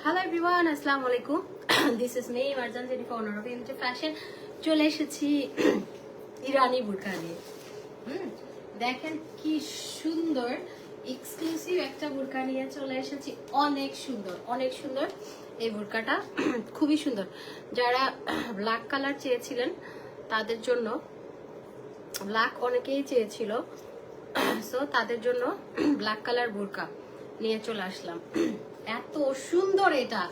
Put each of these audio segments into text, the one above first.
Hello everyone, আসসালামু আলাইকুম। This is me Marjan Jennifer, owner of into fashion. চলে এসেছি ইরানি বুরকা নিয়ে। দেখেন কি সুন্দর এক্সক্লুসিভ একটা বুরকা নিয়ে চলে এসেছি। অনেক সুন্দর, অনেক সুন্দর এই বুরকাটা, খুবই সুন্দর। যারা ব্ল্যাক কালার চেয়েছিলেন তাদের জন্য, ব্ল্যাক অনেকেই চেয়েছিল, সো তাদের জন্য ব্ল্যাক কালার বুরকা নিয়ে চলে আসলাম। এত সুন্দর, এটা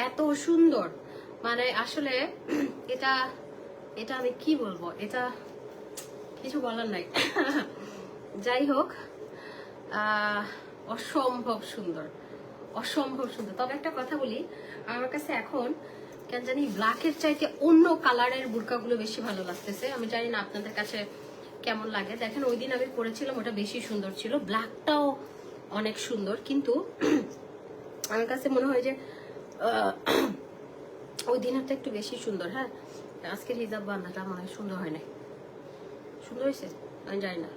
এত সুন্দর, মানে আসলে এটা এটা আমি কি বলবো, এটা কিছু বলার নাই। যাই হোক, অসম্ভব সুন্দর, অসম্ভব সুন্দর। তবে একটা কথা বলি, আমার কাছে এখন কেন জানি ব্ল্যাকের চাইতে অন্য কালারের বুরকাগুলো বেশি ভালো লাগতেছে। আমি জানি না আপনাদের কাছে কেমন লাগে। দেখেন ওই দিন আমি পরেছিলাম, ওটা বেশি সুন্দর ছিল, ব্ল্যাকটাও অনেক সুন্দর, কিন্তু আমার কাছে মনে হয় যে ওই দিনেরটা একটু বেশি সুন্দর। হ্যাঁ, আজকের হিজাব বান্ধাটা মনে হয় সুন্দর হয় নাই। সুন্দর হয়েছে আমি জানি না।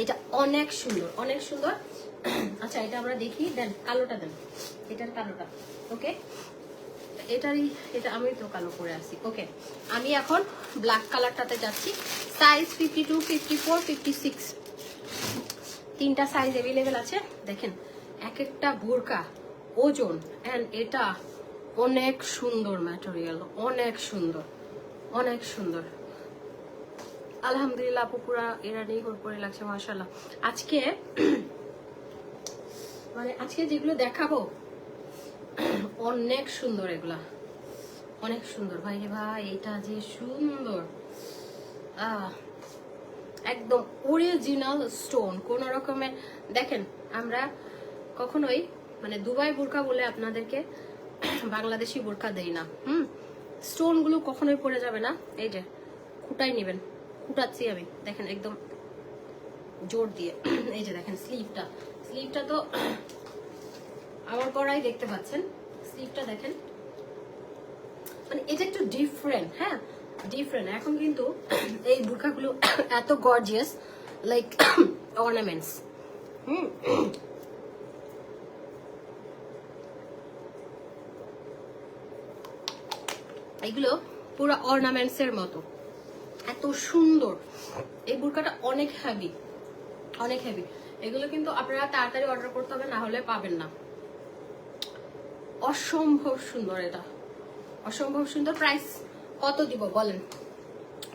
এটা অনেক সুন্দর, অনেক সুন্দর। আচ্ছা, এটা আমরা দেখি। দেন কালোটা দেন, এটার কালোটা। ওকে, এটা আমি তো কালো করে আসি। ওকে, আমি এখন ব্ল্যাক কালারটাতে যাচ্ছি। সাইজ 52, 54, 56, তিনটা সাইজ অ্যাভেলেবেল আছে। দেখেন এক একটা বোরকা ওজন, এন্ড এটা অনেক সুন্দর ম্যাটেরিয়াল, অনেক সুন্দর, অনেক সুন্দর। আলহামদুলিল্লাহ, আপু পুরা ইরানি করে লাগছে, মাশাআল্লাহ। আজকে মানে আজকে যেগুলো দেখাবো অনেক সুন্দর, এগুলা অনেক সুন্দর। ভাই রে ভাই, এটা যে সুন্দর, একদম অরিজিনাল স্টোন, কোন রকমের। দেখেন আমরা কখনোই মানে দুবাই বোরকা বলে আপনাদেরকে বাংলাদেশি বোরকা দেই না। স্টোন গুলো কখনোই পড়ে যাবে না। এই যে খুঁটাই নেবেন, খুঁটাচ্ছি আমি, দেখেন একদম জোর দিয়ে। এই যে দেখেন স্লিভটা, স্লিভটা তো আমার পরাই দেখতে পাচ্ছেন। স্লিভটা দেখেন, মানে এটা একটু ডিফারেন্ট। হ্যাঁ, ডিফারেন্ট। এখন কিন্তু এই বুরকাগুলো এত গর্জিয়াস, লাইক অর্নামেন্টস। এগুলো পুরো অর্নামেন্টস এর মতো, এত সুন্দর। এই বুরকাটা অনেক হেভি, অনেক হেভি। এগুলো কিন্তু আপনারা তাড়াতাড়ি অর্ডার করতে হবে, না হলে পাবেন না। অসম্ভব সুন্দর, এটা অসম্ভব সুন্দর। প্রাইস কত দিব বলেন?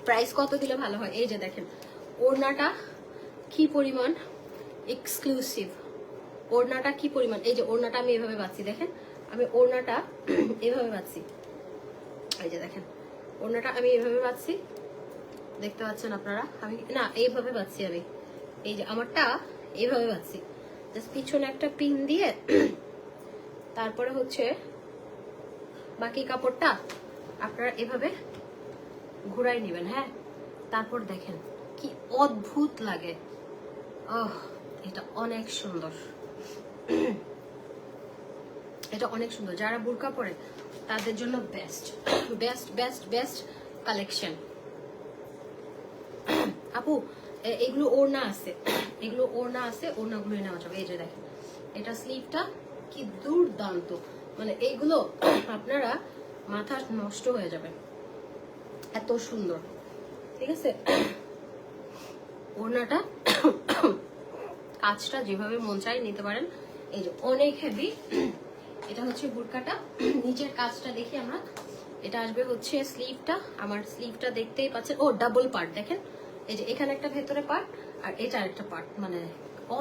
প্রাইস কত দিলে ভালো হয়? এই যে দেখেন ওড়নাটা কি পরিমাণ এক্সক্লুসিভ, ওড়নাটা কি পরিমাণ। এই যে ওড়নাটা আমি এভাবে বাঁচছি, দেখেন আমি ওড়নাটা এভাবে বাঁচছি। এই যে দেখেন ওড়নাটা আমি এভাবে বাঁচছি, দেখতে পাচ্ছেন আপনারা? আমি না এইভাবে বাঁচছি, আমি এই যে আমারটা এইভাবে বাঁচছি, জাস্ট পিছনে একটা পিন দিয়ে তারপরে হচ্ছে বাকি কাপড়টা আপনারা এভাবে ঘুরাই নেবেন। হ্যাঁ, তারপর দেখেন কি অদ্ভুত লাগে। এটা অনেক সুন্দর, এটা অনেক সুন্দর। যারা বুরকা পরে তাদের জন্য best best best best collection. আপু এগুলো ওড়না আছে, এগুলো ওড়না আছে, ওড়নাগুলো নেওয়া যাবে। এই যে দেখেন এটা স্লিভটা কি দুর্দান্ত, মানে এইগুলো আপনারা মাথা নষ্ট হয়ে যাবে, এত সুন্দর। ঠিক আছে, ওড়নাটা কাজটা যেভাবে মন চাই নিতে পারেন। এই যে অনেক হেভি। এটা হচ্ছে বুরকাটা, নিচের কাজটা দেখি আমরা। এটা আসবে হচ্ছে স্লিভটা, আমার স্লিভটা দেখতেই পাচ্ছেন। ও ডাবল পার্ট, দেখেন এই যে এখানে একটা ভেতরে পার্ট আর এটা আরেকটা পার্ট, মানে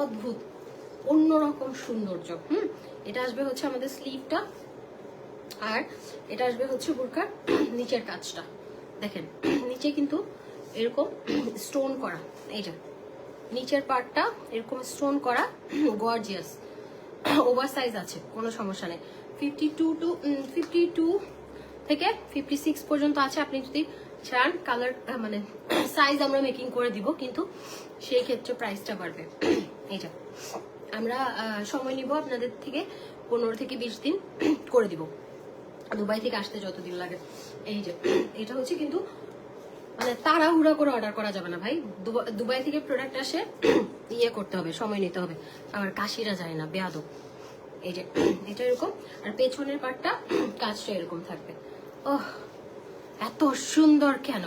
অদ্ভুত অন্যরকম সৌন্দর্য। এটা আসবে হচ্ছে আমাদের স্লিভটা, আর এটা আসবে হচ্ছে বুরকার নিচের কাজটা। দেখেন নিচে কিন্তু এরকম স্টোন করা, এই যে নিচের পার্টটা এরকম স্টোন করা, গর্জিয়াস। ওভার সাইজ আছে, কোনো সমস্যা নেই। 52 থেকে 56 পর্যন্ত আছে। আপনি যদি চান কালার মানে সাইজ আমরা মেকিং করে দিব, কিন্তু সেই ক্ষেত্রে প্রাইসটা বাড়বে। এইটা আমরা সময় নিব আপনাদের থেকে 15 থেকে 20 দিন করে দিব, দুবাই থেকে আসতে যতদিন লাগে। এই যে এটা হচ্ছে কিন্তু মানে তাড়াহুড়া করে অর্ডার করা যাবে না ভাই। দুবাই থেকে প্রোডাক্ট আসে, ইয়ে করতে হবে, সময় নিতে হবে। আমার কাশিরা যায় না, বেয়াদব। এই যে এটা এরকম, আর পেছনের পাটটা কাজটা এরকম থাকবে। ওহ এত সুন্দর কেন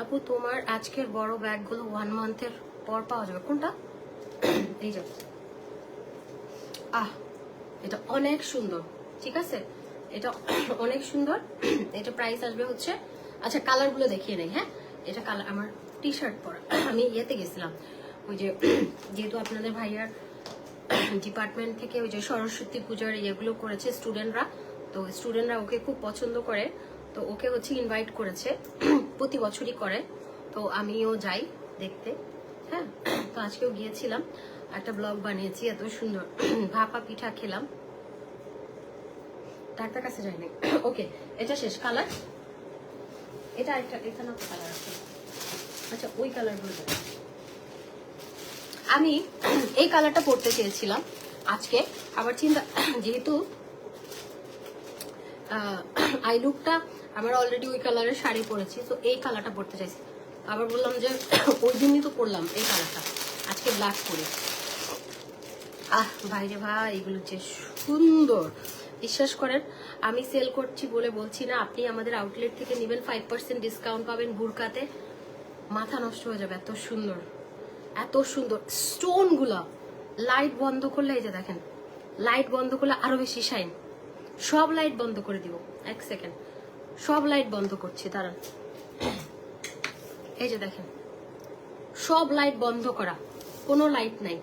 আপু? তোমার আজকের বড় ব্যাগগুলো 1 মান্থের পর পাওয়া যাবে। কোনটা? এই যে এটা অনেক সুন্দর, ঠিক আছে, এটা অনেক সুন্দর। এটা প্রাইস আসবে হচ্ছে, আচ্ছা কালার গুলো দেখিয়ে নেই। হ্যাঁ, এটা কালার আমার টি শার্ট পরা, আমি ইয়েতে গেছিলাম ওই যে, যেহেতু আপনাদের ভাইয়ার ডিপার্টমেন্ট থেকে ওই যে সরস্বতী পূজার ইয়েগুলো করেছে স্টুডেন্টরা, তো স্টুডেন্টরা ওকে খুব পছন্দ করে, তো ওকে হচ্ছে ইনভাইট করেছে, প্রতি বছরই করে, তো আমিও যাই দেখতে। হ্যাঁ, তো আজকেও গিয়েছিলাম, একটা ব্লগ বানিয়েছি, এত সুন্দর ভাপা পিঠা খেলাম। ডাক্তার কাছে যাইনি। ওকে, এটা শেষ কালার, এটা একটা এখানে কালার আছে। আচ্ছা ওই কালার গুলো আমি এই কালারটা পরতে চেয়েছিলাম আজকে, আবার চিন্তা, যেহেতু আই লুকটা আমার অলরেডি ওই কালারের শাড়ি পরেছি, তো এই কালারটা পরতে চাইছি। আবার বললাম যে ওই দিনই তো পরলাম এই কালারটা, আজকে ব্ল্যাক পরে। ভাইরে ভাই, এগুলো যে সুন্দর, বিশ্বাস করেন আমি সেল করছি বলে বলছি না, আপনি আমাদের আউটলেট থেকে নেবেন 5% ডিসকাউন্ট পাবেন বুরকাতে, মাথা নষ্ট হয়ে যাবে, এত সুন্দর এত সুন্দর। স্টোন গুলা লাইট বন্ধ করলে, এই যে দেখেন লাইট বন্ধ করলে আরো বেশি শাইন। সব লাইট বন্ধ করে দিব, 1 সেকেন্ড, সব লাইট বন্ধ করছি, দাঁড়ান। এই যে দেখেন সব লাইট বন্ধ করা, কোনো লাইট নাই,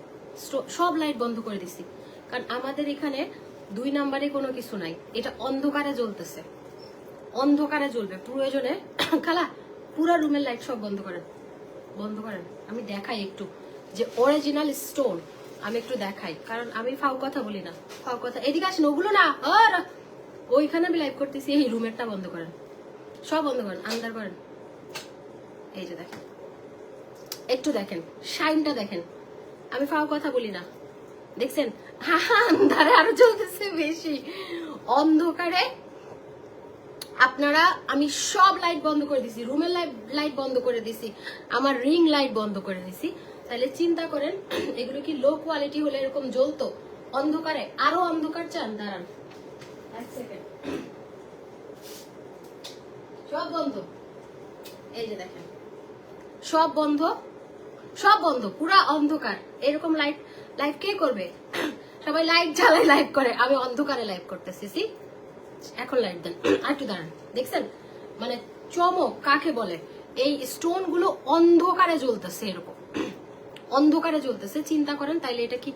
সব লাইট বন্ধ করে দিছি, কারণ আমাদের এখানে 2 নাম্বারে কোনো কিছু নাই, এটা অন্ধকারে জ্বলতেছে, অন্ধকারে জ্বলবে প্রয়োজনে। খালা পুরো রুমের লাইট সব বন্ধ করেন, বন্ধ করেন। আমি দেখাই একটু যে অরিজিনাল স্টোন, আমি একটু দেখাই, কারণ আমি ফাউ কথা বলি না, ফাউ কথা। এদিকে আসেন, ওগুলো না, ওইখানে আমি লাইভ করতেছি, এই রুমেরটা বন্ধ করেন, সব বন্ধ করেন, আন্দার করেন। এই যে দেখেন, একটু দেখেন শাইনটা দেখেন, আমি ফাউ কথা বলি না, দেখছেন? আন্ধারে আরো চলতেছে বেশি, অন্ধকারে আপনারা, আমি সব লাইট বন্ধ করে দিছি, রুমের লাইট বন্ধ করে দিছি, আমার রিং লাইট বন্ধ করে দিছি। তাহলে চিন্তা করেন এগুলো কি লো কোয়ালিটি হলে এরকম জ্বলতো? অন্ধকারে আরো অন্ধকার চান? দাঁড়ান 1 সেকেন্ড, সব বন্ধ, এই যে দেখেন সব বন্ধ, সব বন্ধ, পুরা অন্ধকার। এরকম লাইট লাইভ কে করবে? সবাই লাইট জ্বালায় লাইভ করে, আমি অন্ধকারে লাইভ করতেছি। এখন লাইট দেন, আর একটু দাঁড়ান, দেখছেন মানে চমক কাকে বলে? এই স্টোন গুলো অন্ধকারে জ্বলতেছে, এরকম অন্ধকারে জ্বলতেছে, চিন্তা করেন তাইলে এটা কি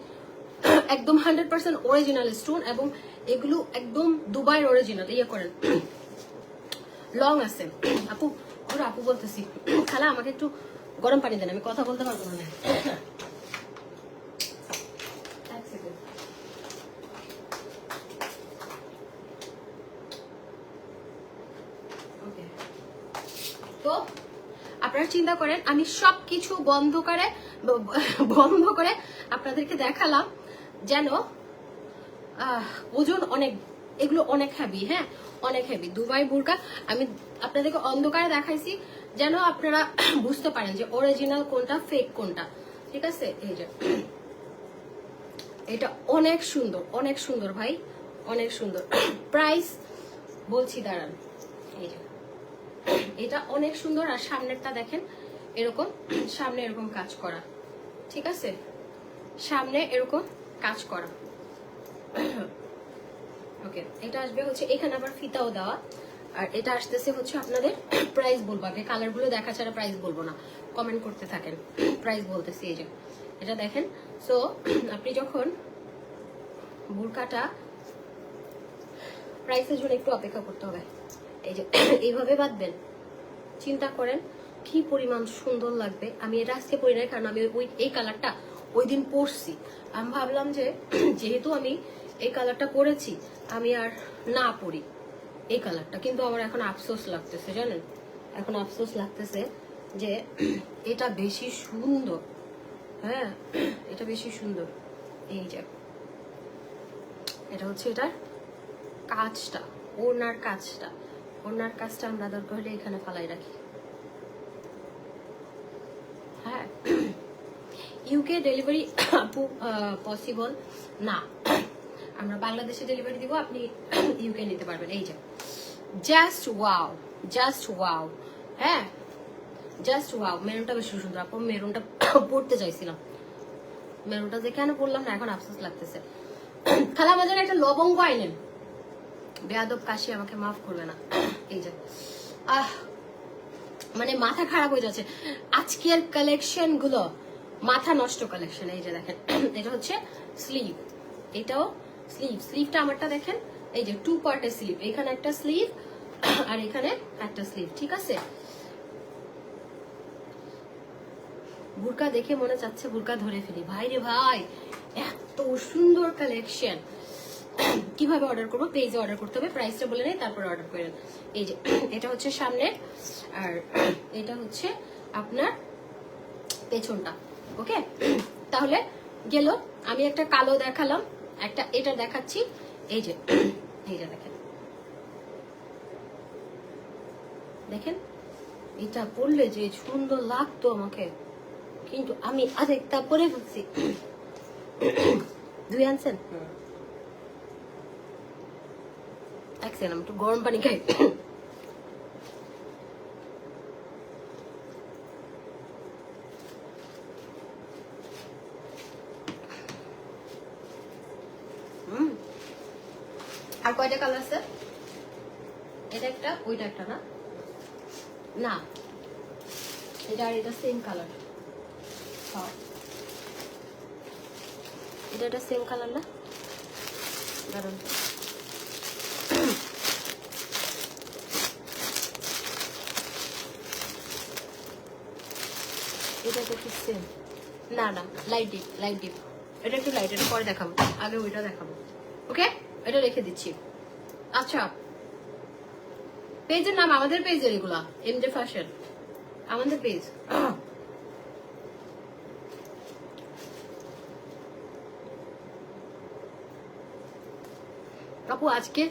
একদম 100% অরিজিনাল স্টোন, এবং এগুলো একদম দুবাইয়ের অরিজিনাল। ইয়ে করেন, লং আছে। আপু, ওরা আপু বলতেছি, খালা আমাকে একটু গরম পানি দেন, আমি কথা বলতে পারবো না। তো আপনারা চিন্তা করেন আমি সবকিছু বন্ধ করে আপনাদেরকে দেখালাম, যেন ওজন অনেক, এগুলো অনেক হেভি, হ্যাঁ অনেক হেভি দুবাই বুরকা। আমি আপনাদেরকে অন্ধকারে দেখাইছি যেন আপনারা বুঝতে পারেন যে অরিজিনাল কোনটা, ফেক কোনটা, ঠিক আছে? এই যে এটা অনেক সুন্দর, অনেক সুন্দর ভাই, অনেক সুন্দর। প্রাইস বলছি, দাঁড়ান, এই যে এটা অনেক সুন্দর। আর সামনেরটা দেখেন এরকম, সামনে এরকম কাজ করা, ঠিক আছে, সামনে এরকম কাজ করা। ওকে, এটা আসবে হচ্ছে এখানে আবার ফিতাও দেওয়া, আর এটা আসতেছে হচ্ছে আপনাদের প্রাইস বলবো আগে, কালার গুলো দেখা ছাড়া প্রাইস বলবো না, কমেন্ট করতে থাকেন, প্রাইস বলতেছি। এই যে এটা দেখেন, সো আপনি যখন বুরকাটা, প্রাইসের জন্য একটু অপেক্ষা করতে হবে, এই যে এইভাবে বাঁধবেন, চিন্তা করেন কি পরিমাণ সুন্দর লাগবে। আমি এটা আজকে পরি নাই, কারণ আমি এই কালারটা ওই দিন পরছি, আমি ভাবলাম যে যেহেতু আমি এই কালারটা পরেছি আমি আর না পরি এই কালারটা, কিন্তু আমার এখন আফসোস লাগতেছে, জানেন, এখন আফসোস লাগতেছে যে এটা বেশি সুন্দর, হ্যাঁ এটা বেশি সুন্দর। এই যে এটা হচ্ছে এটার কাজটা, ওনার কাজটা, ওনার কাজটা আমরা দরকার হলে এখানে ফালাই রাখি। হ্যাঁ ইউকে ডেলিভারি আপু পসিবল না, আমরা বাংলাদেশে ডেলিভারি দিব, আপনি ইউকে নিতে পারবেন। এই যে জাস্ট ওয়াও, জাস্ট ওয়াও, হ্যাঁ জাস্ট ওয়াও। মেরুনটা বেশি সুন্দর আপু, মেরুনটা পড়তে চাইছিলাম, মেরুনটা যে কেন পড়লাম না এখন আফসোস লাগতেছে। খালা বাজারে একটা লবঙ্গ আইনেন, বেয়াদব কাশি আমাকে মাফ করবে না। এই যে মানে মাথা খারাপ হয়ে যাচ্ছে আজকের কালেকশন গুলো, মাথা নষ্ট কালেকশন। এই যে দেখেন এটা হচ্ছে স্লিভ, এটাও স্লিভ, স্লিভটা আমারটা দেখেন, এই যে 2 পার্টের স্লিভ, এখানে একটা স্লিভ আর এখানে একটা স্লিভ, ঠিক আছে। বুরকা দেখে মনে চাচ্ছে বুরকা ধরে ফেলি, ভাই রে ভাই এত সুন্দর কালেকশন। কিভাবে অর্ডার করবো? পেজে অর্ডার করতে হবে, প্রাইসটা বলে নেই তারপর অর্ডার করেন। এই যে এটা হচ্ছে সামনে আর এটা হচ্ছে আপনার পেছনটা, ওকে। তাহলে গেল, আমি একটা কালো দেখালাম, একটা এটা দেখাচ্ছি। এই যে এইটা দেখেন, দেখেন এটা পরলে যে সুন্দর লাগতো আমাকে, কিন্তু আমি আরেকটা পরে ফেলছি। দুই আনছেন? দেখছেন আমি একটু গরম পানি খাই। আর কয়টা কালার আছে? এটা একটা, ওইটা একটা, না না এটা আর এটা সেম কালার, এটা সেম কালার না? দাঁড়ান, এটা কি সেম? না না, লাইট ডিপ, লাইট ডিপ, এটা একটু লাইট, এটা পরে দেখাবো, আগে ওইটা দেখাবো, ওকে। এটা রেখে দিচ্ছি। আচ্ছা, পেজের নাম আমাদের পেজের, এগুলা এমজে ফ্যাশন আমাদের পেজ। আপু আজকে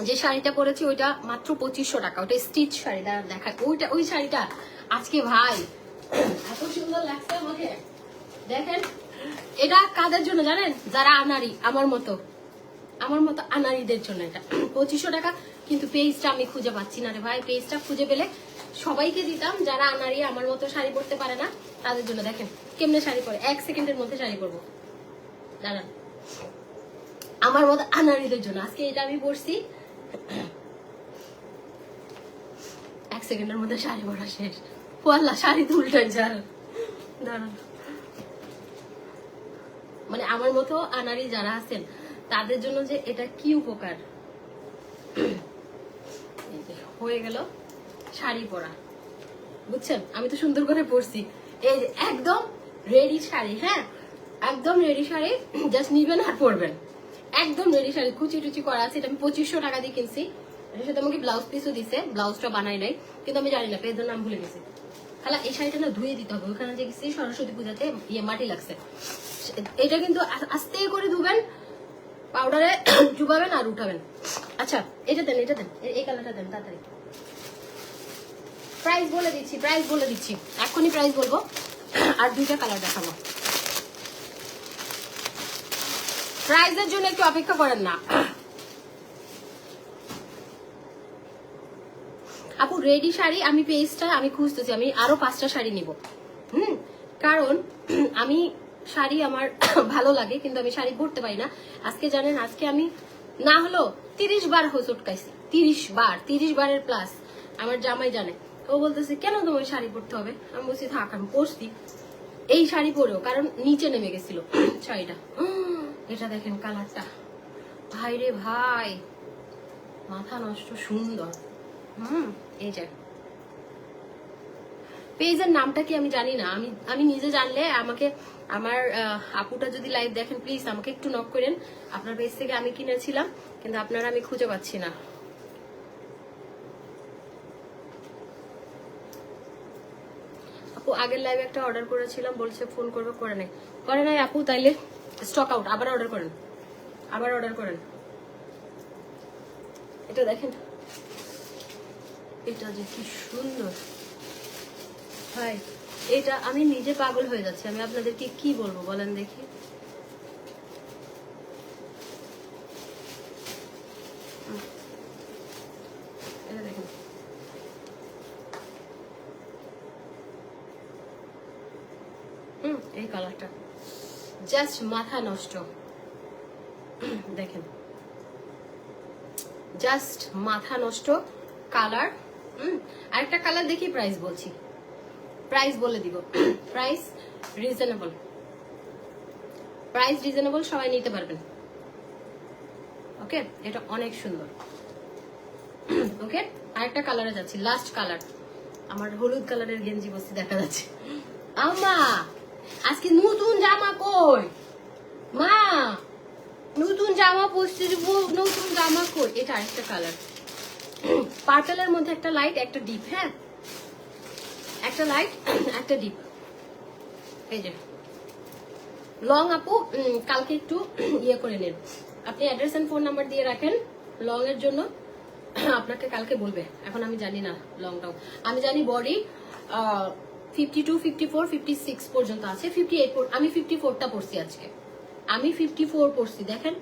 যে শাড়িটা পরেছি ওইটা মাত্র 2500 টাকা, ওটা স্টিচ শাড়ি, দাঁড়া দেখায় ওইটা, ওই শাড়িটা আজকে ভাই এত সুন্দর লাগছে আমাকে, দেখেন। এটা কাদের জন্য জানেন? যারা আনারি, আমার মতো আনারিদের জন্য এটা 2500 টাকা। কিন্তু পেজটা আমি খুঁজে পাচ্ছি না রে ভাই, পেজটা খুঁজে পেলে সবাইকে দিতাম, যারা আনারি আমার মতো শাড়ি পরতে পারে না তাদের জন্য। দেখেন কেমনে শাড়ি পরে, 1 সেকেন্ডের মধ্যে শাড়ি পরবো, দাঁড়ান, আমার মতো আনারিদের জন্য আজকে এটা আমি পরছি, 1 সেকেন্ডের মধ্যে শাড়ি পরা শেষ। ওয়াল্লাহ শাড়ি তো উল্টাই যান, দাঁড়ান। মানে আমার মতো আনারি যারা আছেন তাদের জন্য যে এটা কি উপকার। হয়ে গেল শাড়ি পরা, বুঝছেন? আমি তো সুন্দর করে পরছি, এই যে একদম রেডি শাড়ি, হ্যাঁ একদম রেডি শাড়ি, জাস্ট নিবেন আর পরবেন, একদম রেডি শাড়ি, কুচি টুচি করা আছে। এটা আমি 2500 টাকা দিয়ে কিনছি, এর সাথে আমাকে ব্লাউজ পিসও দিছে, ব্লাউজটা বানাই নাই, কিন্তু আমি জানি না, পেজের নাম ভুলে গেছি। তাহলে এই শাড়িটা না ধুয়ে দিতে হবে, ওখানে যে গেছি সরস্বতী পূজাতে মাটি লাগছে, এটা কিন্তু আস্তে করে ধুবেন, পাউডারে ডুবাবেন আর উঠাবেন। আচ্ছা এটা দেন, এটা দেন, এই কালারটা দেন তাড়াতাড়ি। প্রাইস বলে দিচ্ছি, প্রাইস বলে দিচ্ছি, এখনই প্রাইস বলবো, আর 2টা কালার দেখাবো। প্রাইসের জন্য একটু অপেক্ষা করেন না আপু। রেডি শাড়ি আমি পেজটা আমি খুঁজতেছি, আমি আরো 5টা শাড়ি নিব, কারণ আমি শাড়ি আমার ভালো লাগে, কিন্তু আমি শাড়ি পরতে পারি না। আজকে জানেন, আজকে আমি না হলো 30 বার হোঁচট খাইছি, 30 বারের প্লাস। আমার জামাই জানে, ও বলতেছে কেন তোমার শাড়ি পরতে হবে, আমি বলছি থাক আমি পরছি এই শাড়ি পরেও, কারণ নিচে নেমে গেছিল শাড়িটা। এটা দেখেন কালারটা, ভাই রে ভাই মাথা নষ্ট সুন্দর। এই যে পেজের নামটা কি আমি জানি না, আমি নিজে জানলে আমাকে, আমার আপুটা যদি লাইভ দেখেন প্লিজ আমাকে একটু নক করেন, আপনার পেজ থেকে আমি কিনেছিলাম, কিন্তু আপনারা আমি খুঁজে পাচ্ছি না। আপু আগের লাইভে একটা অর্ডার করেছিলাম, বলছে ফোন করবে, করে নাই আপু, তাইলে স্টক আউট, আবার অর্ডার করেন, আবার অর্ডার করেন। এটা দেখেন, এটা যে কি সুন্দর ভাই, এটা আমি নিজে পাগল হয়ে যাচ্ছি, আমি আপনাদেরকে কি বলবো বলেন দেখি। এটা দেখুন, এই কালারটা জাস্ট মাথা নষ্ট। দেখেন জাস্ট মাথা নষ্ট কালার। আরেকটা কালার দেখি, প্রাইস বলছি, প্রাইস বলে দিব। প্রাইস রিজনেবল, প্রাইস রিজনেবল, সবাই নিতে পারবেন। ওকে, এটা অনেক সুন্দর। ওকে, আরেকটা কালারে যাচ্ছি, লাস্ট কালার। আমার হলুদ কালারের গেঞ্জি বস্তি দেখা যাচ্ছে। আমা আজকে নতুন জামা কই? মা নতুন জামা পরছি, নতুন জামা কই? এটা আরেকটা কালার, পার্পেলের মধ্যে একটা লাইট একটা ডিপ। হ্যাঁ, একটা লাইট একটা ডিপ। এই যে লং আপু, কালকে একটু ইয়ে করে নেন, আপনি অ্যাড্রেস এন্ড ফোন নাম্বার দিয়ে রাখেন লং এর জন্য। আপনাকে কালকে বলবে, এখন আমি জানি না লংটাও। আমি জানি বডি 52, 54, 56 পর্যন্ত আছে, 58 আমি 54টা পড়ছি আজকে, আমি 54 পড়ছি। দেখেন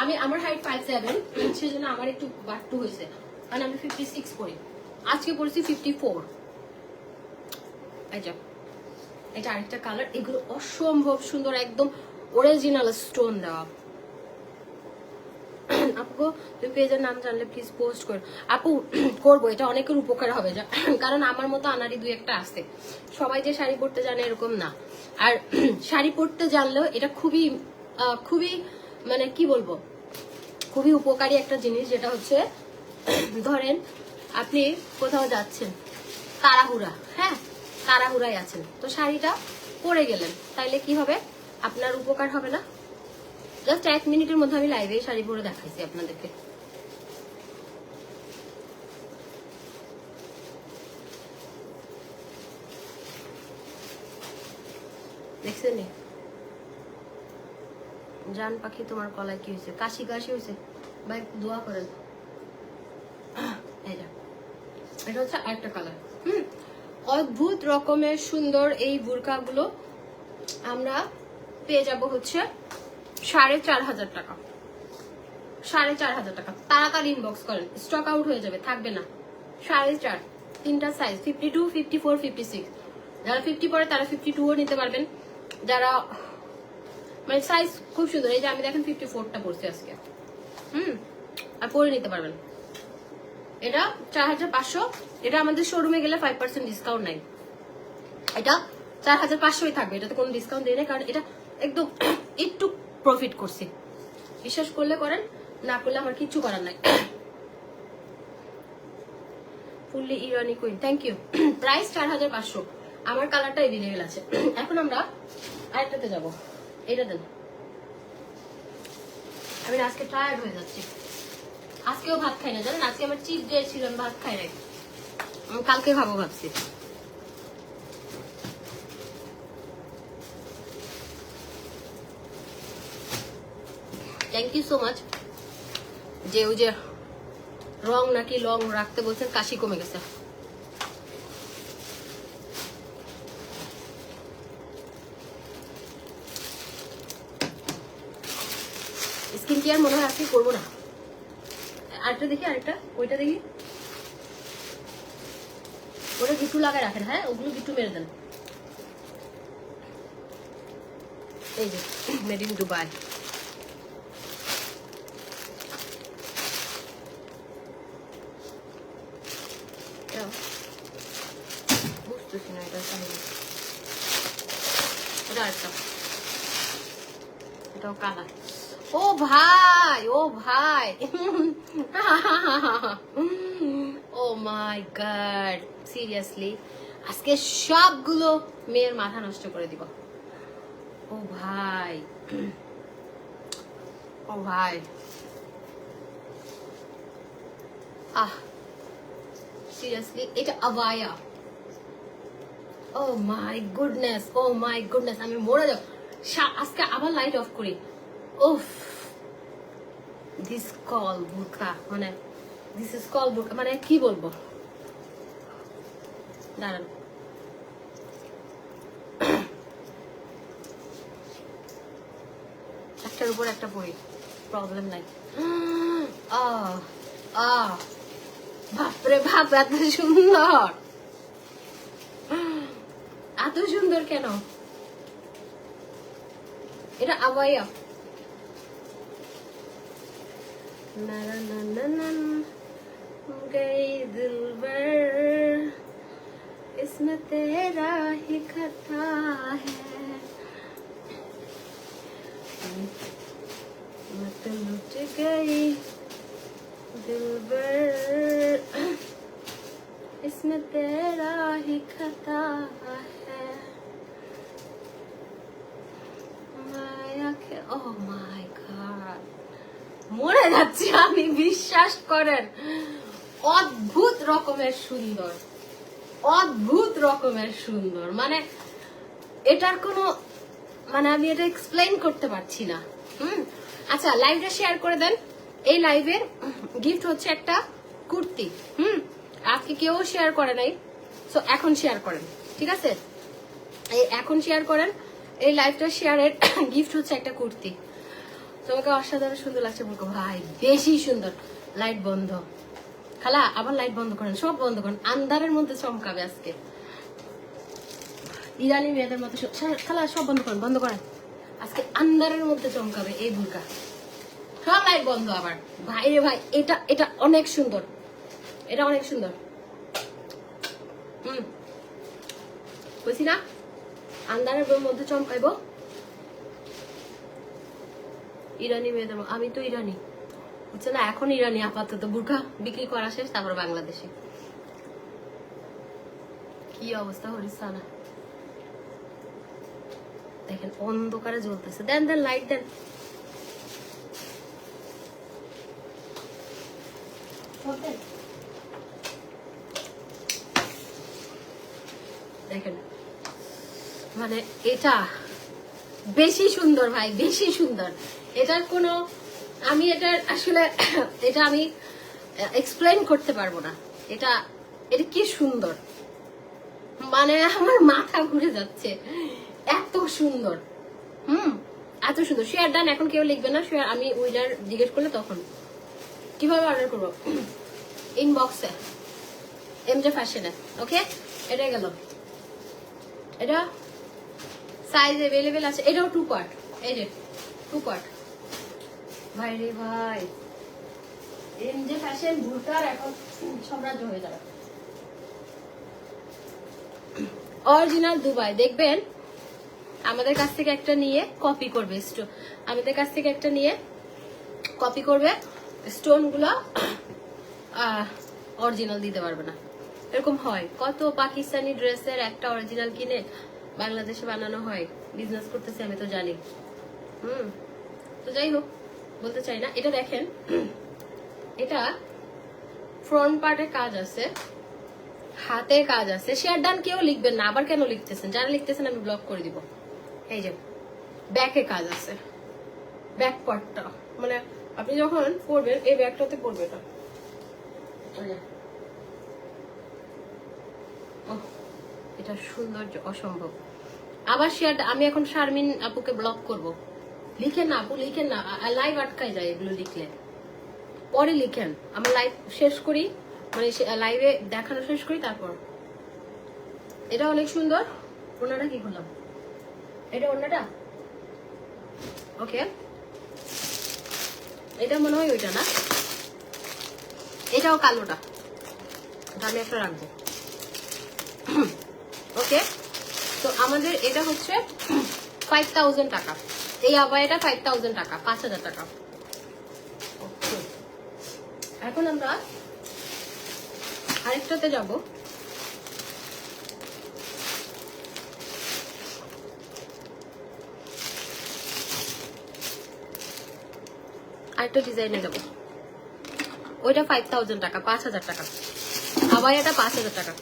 আমি, আমার হাইট 5'7", সেজন্য আমার একটু বাট্টু হয়েছে, কারণ আমি 56 পড়ি, আজকে পড়ছি 54। এই যে এটা আরেকটা কালার, এগুলো অসম্ভব সুন্দর, একদম অরিজিনাল স্টোন দেওয়া। আপু তুমি পেজের নাম জানলে প্লিজ পোস্ট করো। আপু করবো, এটা অনেকের উপকার হবে, কারণ আমার মতো আনারি দুই একটা আছে, সবাই যে শাড়ি পরতে জানে এরকম না। আর শাড়ি পরতে জানলেও এটা খুবই খুবই মানে কি বলবো, খুবই উপকারী একটা জিনিস, যেটা হচ্ছে ধরেন আপনি কোথাও যাচ্ছেন তাড়াহুড়া, হ্যাঁ তাড়াহুড়ায় আছেন, তো শাড়িটা পরে গেলেন, তাইলে কি হবে, আপনার উপকার হবে না? জাস্ট 1 মিনিটের মধ্যে আমি লাইভে শাড়ি পরে দেখাইছি আপনাদেরকে। দেখছেন নি? জান পাখি তোমার গলায় কি হয়েছে? কাশি কাশি হয়েছে ভাই, দোয়া করেন। এটা হচ্ছে আরেকটা কালার। অদ্ভুত রকমের সুন্দর এই বুরকাগুলো আমরা পেয়ে যাব হচ্ছে 4,500 টাকা, 4,500 টাকা। তাড়াতাড়ি ইনবক্স করেন, স্টক আউট হয়ে যাবে, থাকবে না। 4.5, তিনটা সাইজ, 52, 54, 56। যারা 50 পরে তারা 52ও নিতে পারবেন, যারা মানে সাইজ খুব সুন্দর। এই যে আমি দেখেন 54টা পরছি আজকে, আর পরে নিতে পারবেন। এটা 4,500, এটা আমাদের শোরুমে গেলে 5% ডিসকাউন্ট নাই, এটা 4,500ই থাকবে, এটাতে কোনো ডিসকাউন্ট দেয় না, কারণ এটা একদম একটু প্রফিট করছি। বিশ্বাস করলে করেন, না করলে আমার কিছু করার নাই। ফুললি ইরানি কুইন, থ্যাংক ইউ। প্রাইস 4,500, আমার কালারটা এভেলেবেল আছে। এখন আমরা আরেকটাতে যাব, এটা দেন। আমি আজকে টায়ার্ড হয়ে যাচ্ছি, আজকেও ভাত খাই না জানেন, আজকে আমার চিট ডে ছিল, আমি ভাত খাই নাই, আমি কালকে খাবো ভাবছি। Thank you so much. যে ওই যে রং নাকি লং রাখতে বলছেন, কাশি কমে গেছে। স্কিন কেয়ার মনে হয় আজকে করবো না। আরেকটা দেখি, আরেকটা ওইটা দেখি, ওটা গিট্টু লাগায় রাখেন, হ্যাঁ ওগুলো গিট্টু মেরে দেন। এই যে মেড ইন দুবাই, বুঝতেছি না এটা আরেকটা, এটাও কালার। ও ভাই, ও ভাই, ও মাই গড, সিরিয়াসলি আজকে সবগুলো মেয়ের মাথা নষ্ট করে দিব। ও ভাই, ও ভাই, সিরিয়াসলি এটা আবায়া। Oh my goodness, oh my goodness, আমি মরে যাব আজকে। আবার লাইট অফ করি। উফ, দিস কল বুরকা, মানে দিস ইজ কল বুরকা, মানে কি বলবো, দাঁড়ান একটার উপর একটা পরি, প্রবলেম নাই। বাপরে বাপ, এত সুন্দর, এত সুন্দর কেন? এটা আবাইয়া, না না না না না গই দিলবার इसमें तेरा ही खता है, मैं तो लुट गई दिलबर इसमें तेरा ही खता है, माया के ओ माय गॉड, মরে যাচ্ছি আমি, বিশ্বাস করেন। অদ্ভুত রকমের সুন্দর, অদ্ভুত রকমের সুন্দর, মানে এটার কোনো মানে আমি এটা এক্সপ্লেইন করতে পারছি না। আচ্ছা, লাইভটা শেয়ার করে দেন। এই লাইভের গিফট হচ্ছে একটা কুর্তি। আজকে কেউ শেয়ার করে নাই, সো এখন শেয়ার করেন, ঠিক আছে? এই এখন শেয়ার করেন। এই লাইভটা শেয়ারের গিফট হচ্ছে একটা কুর্তি। তোমাকে অসাধারণ সুন্দর লাগছে বলবো ভাই, বেশি সুন্দর। লাইট বন্ধ খালা, আবার লাইট বন্ধ করেন, সব বন্ধ করেন, আন্ধারের মধ্যে চমকাবে আজকে ইরানি মেয়েদের মতো। খালা সব বন্ধ করেন, বন্ধ করেন, আজকে আন্ধারের মধ্যে চমকাবে এই বুরকা। সব লাইট বন্ধ আবার। ভাই রে ভাই, এটা এটা অনেক সুন্দর, এটা অনেক সুন্দর। বুঝছি না, আন্ধারের মধ্যে চমকাইবো ইরানি মেয়েদের। আমি তো ইরানি, বুঝছে না, এখন ইরানি আপাতত। বুরকা বিক্রি করা শেষ, তারপর বাংলাদেশে। কি অবস্থা হরিস্তা না, দেখেন অন্ধকারে জ্বলতেছে। দেন দেন লাইট দেন। দেখেন মানে এটা বেশি সুন্দর ভাই, বেশি সুন্দর। এটার কোনো আমি এটার আসলে এটা আমি এক্সপ্লেইন করতে পারবো না। এটা এটা কি সুন্দর, মানে আমার মাথা ঘুরে যাচ্ছে, এত সুন্দর। এত সুন্দর। Share done. এখন কেউ লিখবে না শেয়ার, আমি উইনার জিজ্ঞেস করলে তখন। কিভাবে অর্ডার করবো? ইনবক্সে, এমজে ফ্যাশনে। ওকে, এটাই গেল। এটা সাইজ अवेलेबल আছে। এটাও 2 পার্ট, এই যে 2 পার্ট। ভাই রে ভাই, এমজে ফ্যাশন বুরকার এখন সাম্রাজ্য হয়ে যাবে। Original Dubai. দেখবেন আমাদের কাছ থেকে একটা নিয়ে কপি করবে, আমাদের কাছ থেকে একটা নিয়ে কপি করবে, স্টোন গুলো অরিজিনাল দিতে পারবে না। এরকম হয়, কত পাকিস্তানি ড্রেসের একটা অরিজিনাল কিনে বাংলাদেশে বানানো হয়। বিজনেস করতেছে আমি তো জানি। তো যাই হোক, বলতে চাই না। এটা দেখেন, এটা ফ্রন্ট পার্টে কাজ আছে, হাতে কাজ আছে। শেয়ার ডান কেউ লিখবেন না, আবার কেন লিখতেছেন? যারা লিখতেছেন আমি ব্লক করে দিব। এই যে ব্যাকে কাজ আছে, ব্যাক পার্টটা মানে আপনি যখন পরবেন এই ব্যাগটাতে পরবে। এটা এটা সৌন্দর্য অসম্ভব। আবার শেয়ার, আমি এখন শারমিন আপুকে ব্লক করব। লিখেন না আপু, লিখেন না, লাইভ আটকায় যায় এগুলো লিখলে। পরে লিখেন, আমরা লাইভ শেষ করি, মানে লাইভে দেখানো শেষ করি তারপর। এটা অনেক সুন্দর। ওনাটা কি করলাম, এটা ওনাটা ওকে। এটা মনে হয় ওইটা না, এটাও কালোটা, আমি একটা রাখবো। ওকে, তো আমাদের এটা হচ্ছে 5000 টাকা। এই আবায়াটা 5000 টাকা, 5000 টাকা। এখন আমরা আরেকটাতে যাব। আরেকটা ডিজাইনে যাব। ওইটা 5000 টাকা, 5000 টাকা। আবায়াটা 5000 টাকা।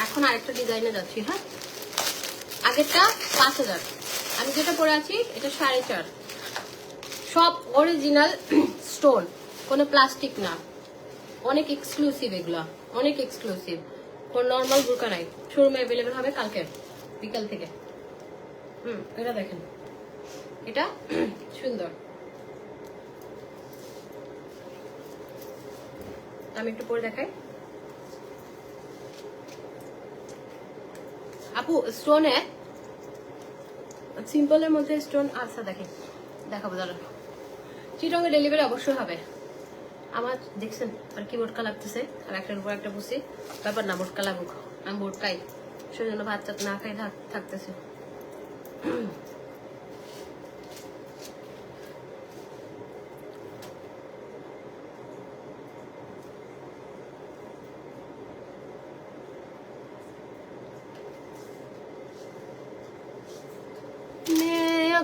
এখন আরেকটা ডিজাইনে যাচ্ছি। হ্যাঁ, আগেরটা 5000, আমি যেটা পরে আছি এটা 4.5। সব অরিজিনাল স্টোন, কোনো প্লাস্টিক না। অনেক এক্সক্লুসিভ, এগুলা অনেক এক্সক্লুসিভ। কোন নর্মাল বুরকা নাই, শোরুমে অ্যাভেলেবেল হবে কালকে বিকাল থেকে। এটা দেখেন, এটা সুন্দর। আমি একটু পরে দেখাই আপু। স্টোনে সিম্পলের মধ্যে স্টোন আচ্ছা দেখেন, দেখাবো দাঁড়ান। চিটংয়ে ডেলিভারি অবশ্যই হবে। আমার দেখছেন আর কি বোটকা লাগতেছে, আর একটার উপর একটা বসি, ব্যাপার না বোটকা লাগুক, আমি বোটকাই সেজন্য ভাত চাত না খাই থাকতেছে।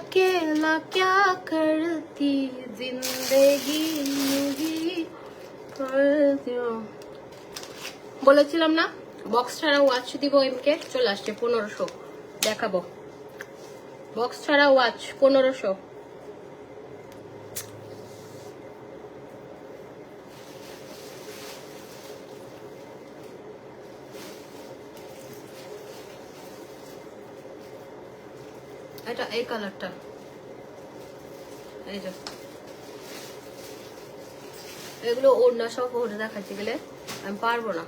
अकेला क्या करती जिंदगी বলেছিলাম না বক্স ছাড়া ওয়াচ দিব এমকে, চলে আসছে 1500 দেখাবো। বক্স ছাড়া ওয়াচ 1500। এটা এই কালারটা, এই যে এগুলো ওড়না সহ ওড়না দেখাতে গেলে আমি পারবো না,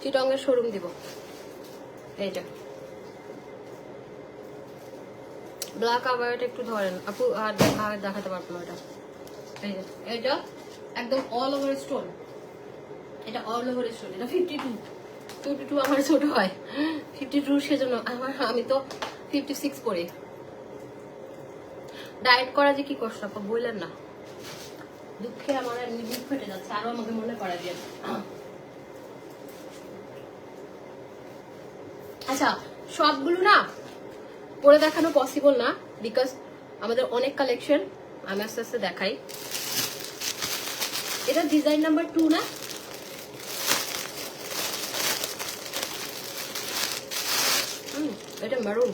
চিটংয়ের শোরুম দিব। এই যে ব্ল্যাক আবারটা একটু ধরেন আপু, আর দেখাতে পারবো না। এটা এই যে এটা একদম অল ওভার স্টোন, এটা অল ওভার স্টোন। এটা 52 আমার ছোট হয় 52, সেজন্য আমি তো 56 পরে। ডায়েট করা যে কি কষ্ট আপা বললেন না, দুঃখে আমার বুক ফেটে যাচ্ছে, আরো আমাকে মনে করা দিয়ে। আচ্ছা সবগুলো না পরে দেখানো পসিবল না, বিকজ আমাদের অনেক কালেকশন, আমি আস্তে আস্তে দেখাই। এটা ডিজাইন নাম্বার 2 না, এটা মারুন,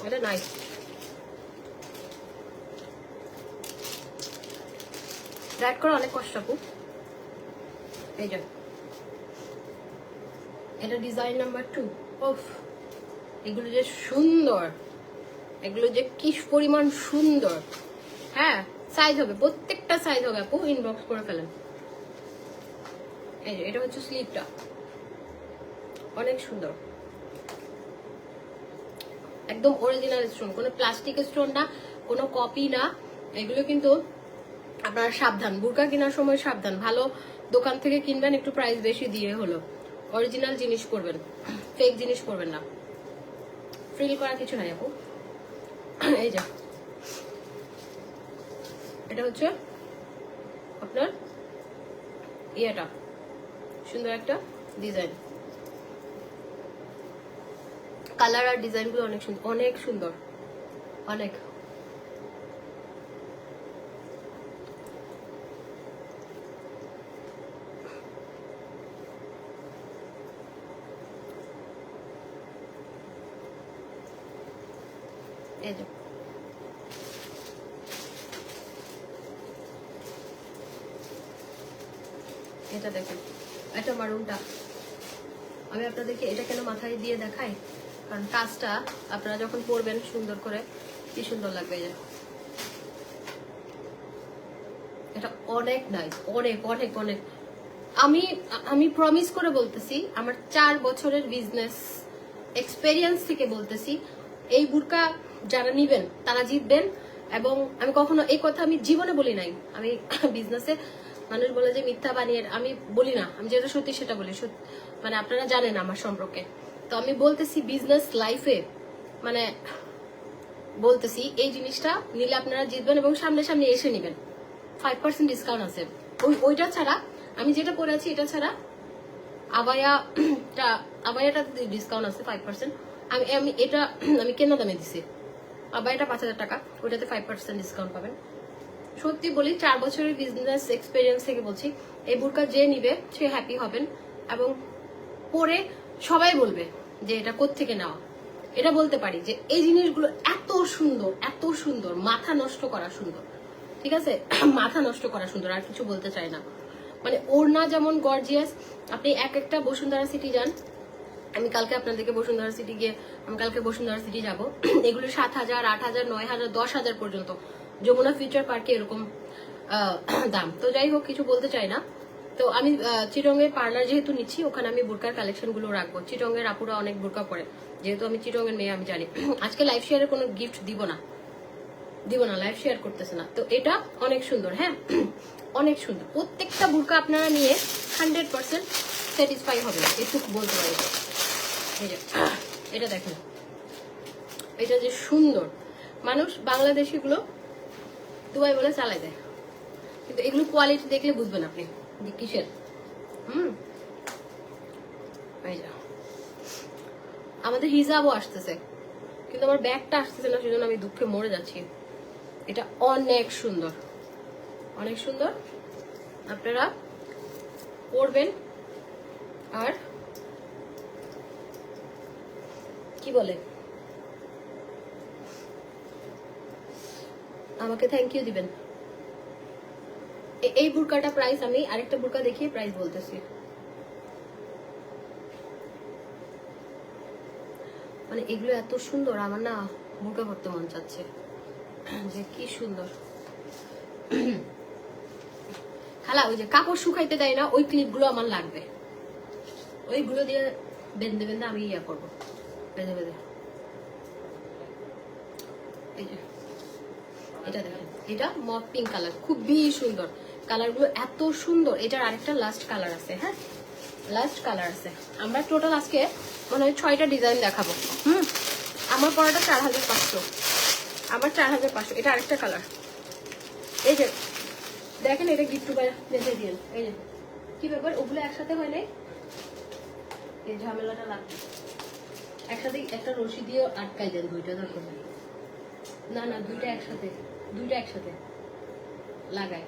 এটা নাইস। রাইড করা অনেক কষ্ট আপু। এই যে এটা ডিজাইন নাম্বার 2। ওফ এগুলো যে সুন্দর, এগুলো যে কি পরিমাণ সুন্দর। হ্যাঁ সাইজ হবে, প্রত্যেকটা সাইজ হবে আপু, ইনবক্স করে ফেলেন। এই যে এটা হচ্ছে স্লিপটা, অনেক সুন্দর, একদম অরিজিনাল স্টোন, কোনো প্লাস্টিক স্টোন না, কোনো কপি না। এগুলো কিন্তু আপনারা সাবধান, বুরকা কেনার সময় সাবধান, ভালো দোকান থেকে কিনবেন, একটু প্রাইস বেশি দিয়ে হলো অরিজিনাল জিনিস করবেন, ফেক জিনিস করবেন না। ফ্রিল করা কিছু নাই আপু। এই যে এটা হচ্ছে আপনার ইয়েটা, সুন্দর একটা ডিজাইন, কালার আর ডিজাইন গুলো অনেক সুন্দর, অনেক সুন্দর, অনেক। এই যে এটা দেখেন, এটা মারুনটা আমি আপনাদেরকে এটা কেন মাথায় দিয়ে দেখাই, কারণ কাজটা আপনারা যখন পরবেন সুন্দর করে কি সুন্দর লাগবে। এটা অনেক নাইস, অনেক অনেক অনেক। আমি প্রমিস করে বলতেছি, আমার 4 বছরের বিজনেস এক্সপেরিয়েন্স থেকে বলতেছি, এই বুরকা যারা নিবেন তারা জিতবেন। এবং আমি কখনো এই কথা আমি জীবনে বলি নাই। আমি বিজনেসে মানুষ বলে যে মিথ্যা বানিয়ে, আমি বলি না, আমি যেটা সত্যি সেটা বলি। মানে আপনারা জানেন আমার সম্পর্কে, তো আমি বলতেছি বিজনেস লাইফে মানে বলতেছি এই জিনিসটা নিলে আপনারা জিতবেন, এবং সামনে সামনে এসে নিবেন। 5% ডিসকাউন্ট আছে ওইটা ছাড়া, আমি যেটা পরে আছি এটা ছাড়া আবায়াটা ডিসকাউন্ট আছে 5%। আমি এটা আমি কেন দামে দিছি, আবায়াটা 5000 টাকা, ওইটাতে 5% ডিসকাউন্ট পাবেন। সত্যি বলি 4 বছরের বিজনেস এক্সপেরিয়েন্স থেকে বলছি, এই বুরকা যে নিবে সে হ্যাপি হবেন, এবং পরে সবাই বলবে যে এটা কোত্থেকে নেওয়া। এটা বলতে পারি যে এই জিনিসগুলো এত সুন্দর, এত সুন্দর, মাথা নষ্ট করা সুন্দর, ঠিক আছে, মাথা নষ্ট করা সুন্দর, আর কিছু বলতে চাই না। মানে ওড়না যেমন গর্জিয়াস, আপনি এক একটা বসুন্ধরা সিটি যান, আমি কালকে আপনাদেরকে বসুন্ধরা সিটি গিয়ে আমি কালকে বসুন্ধরা সিটি যাব, এগুলো 7,000, 8,000, 9,000, 10,000 পর্যন্ত। যমুনা ফিউচার পার্কে এরকম দাম। তো যাই হোক, কিছু বলতে চাই না। তো আমি চিটংয়ের পার্লার যেহেতু নিচ্ছি, ওখানে আমি বোরকার কালেকশন গুলো রাখবো। চিটংয়ের আপুরা অনেক বোরকা পরে, যেহেতু আমি চিটংয়ের মেয়ে আমি জানি। আজকে লাইভ শেয়ারে কোনো গিফট দিব না, লাইভ শেয়ার করতেছে না। তো এটা অনেক সুন্দর, হ্যাঁ অনেক সুন্দর। প্রত্যেকটা বোরকা আপনারা নিয়ে 100% স্যাটিসফাই হবে, এটুকু বলতে পারি। এই যে এটা দেখেন, এটা যে সুন্দর, মানুষ বাংলাদেশি গুলো দুবাই বলে চালাই দেয়, কিন্তু এগুলো কোয়ালিটি দেখলে বুঝবেন আপনি যে কিসের। এই যে আমাদের হিজাবও আসতেছে, কিন্তু আমার ব্যাগটা আসতেছে না, সেজন্য আমি দুঃখে মরে যাচ্ছি। এটা অনেক সুন্দর, অনেক সুন্দর, আপনারা পরবেন। আর কি বলে, আমাকে থ্যাংক ইউ দিবেন। এই বুরকাটা প্রাইস, আমি আরেকটা বুরকা দেখিয়ে প্রাইস বলতেছি। মানে এগুলো এত সুন্দর, আমার না বুরকা পরতে মন চাচ্ছে, যে কি সুন্দর। খালা ওই যে কাপড় শুকাইতে দেয় না, ওই ক্লিপগুলো আমার লাগবে, ওইগুলো দিয়ে বেঁধে বেঁধে আমি ইয়া করবো, বেঁধে বেঁধে। এই যে এটা দেখেন, এটা মট পিঙ্ক কালার, খুবই সুন্দর কালারগুলো, এত সুন্দর। এটার আরেকটা লাস্ট কালার আছে, হ্যাঁ লাস্ট কালার আছে। আমরা টোটাল আজকে মনে হয় 6টা ডিজাইন দেখাবো। আমার পরাটা 4,500, আমার 4,500। এটা আরেকটা কালার, এই যে দেখেন, এটা গিফট বেঁধে দিন। এই যে কি ব্যাপার, ওগুলো একসাথে হয় নাই, এই ঝামেলাটা লাগবে। একসাথে একটা রশি দিয়ে আটকাই দেন, দুইটা দরকার না, না দুইটা একসাথে, দুইটা একসাথে লাগায়,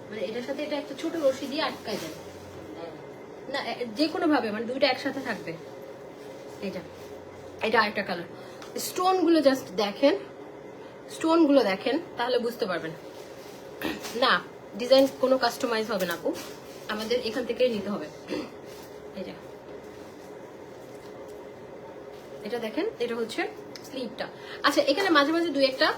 মানে এটার সাথে এটা একটা ছোট রশি দিয়ে আটকাই দেন না, যে কোনো ভাবে, মানে দুইটা একসাথে থাকবে। এটা এটা আরেকটা কালার। স্টোন গুলো জাস্ট দেখেন, স্টোন গুলো দেখেন, তাহলে বুঝতে পারবেন। না ডিজাইন কোনো কাস্টমাইজ হবে না আপু, আমাদের এখান থেকেই নিতে হবে। এটা এটা দেখেন, এটা হচ্ছে স্লিভটা। আচ্ছা, এখানে মাঝে মাঝে দুই একটা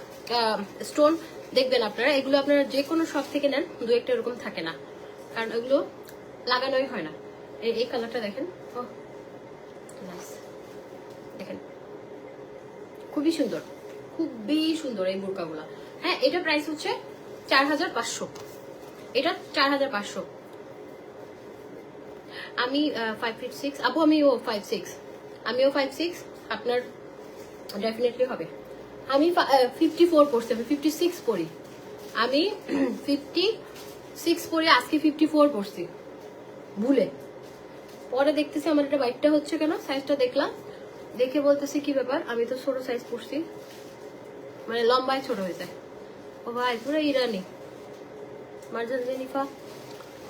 স্টোন দেখবেন আপনারা, এগুলো আপনারা যে কোনো শপ থেকে নেন, দু একটা এরকম থাকে না, কারণ এগুলো লাগানোই হয় না। এই কালারটা দেখেন, ও নাইস, দেখেন খুবই সুন্দর, খুবই সুন্দর এই বোরকাগুলা। হ্যাঁ, এটা প্রাইস হচ্ছে 4,500, এটা 4,500। আমি 5 feet 6 আপু, আমিও 5'6", আমিও 5'6", আপনার ডেফিনেটলি হবে। আমি 54 পড়ছি, আমি 56 পড়ি, আমি 56 পড়ি, আজকে 54 পড়ছি ভুলে। পরে দেখতেছি আমার এটা বাইকটা হচ্ছে কেন, সাইজটা দেখলাম, দেখে বলতেছি কি ব্যাপার, আমি তো ছোট সাইজ পড়ছি, মানে লম্বায় ছোট হয়ে যায়। ও ভাই পুরো ইরানি, মার্জান জেনিফা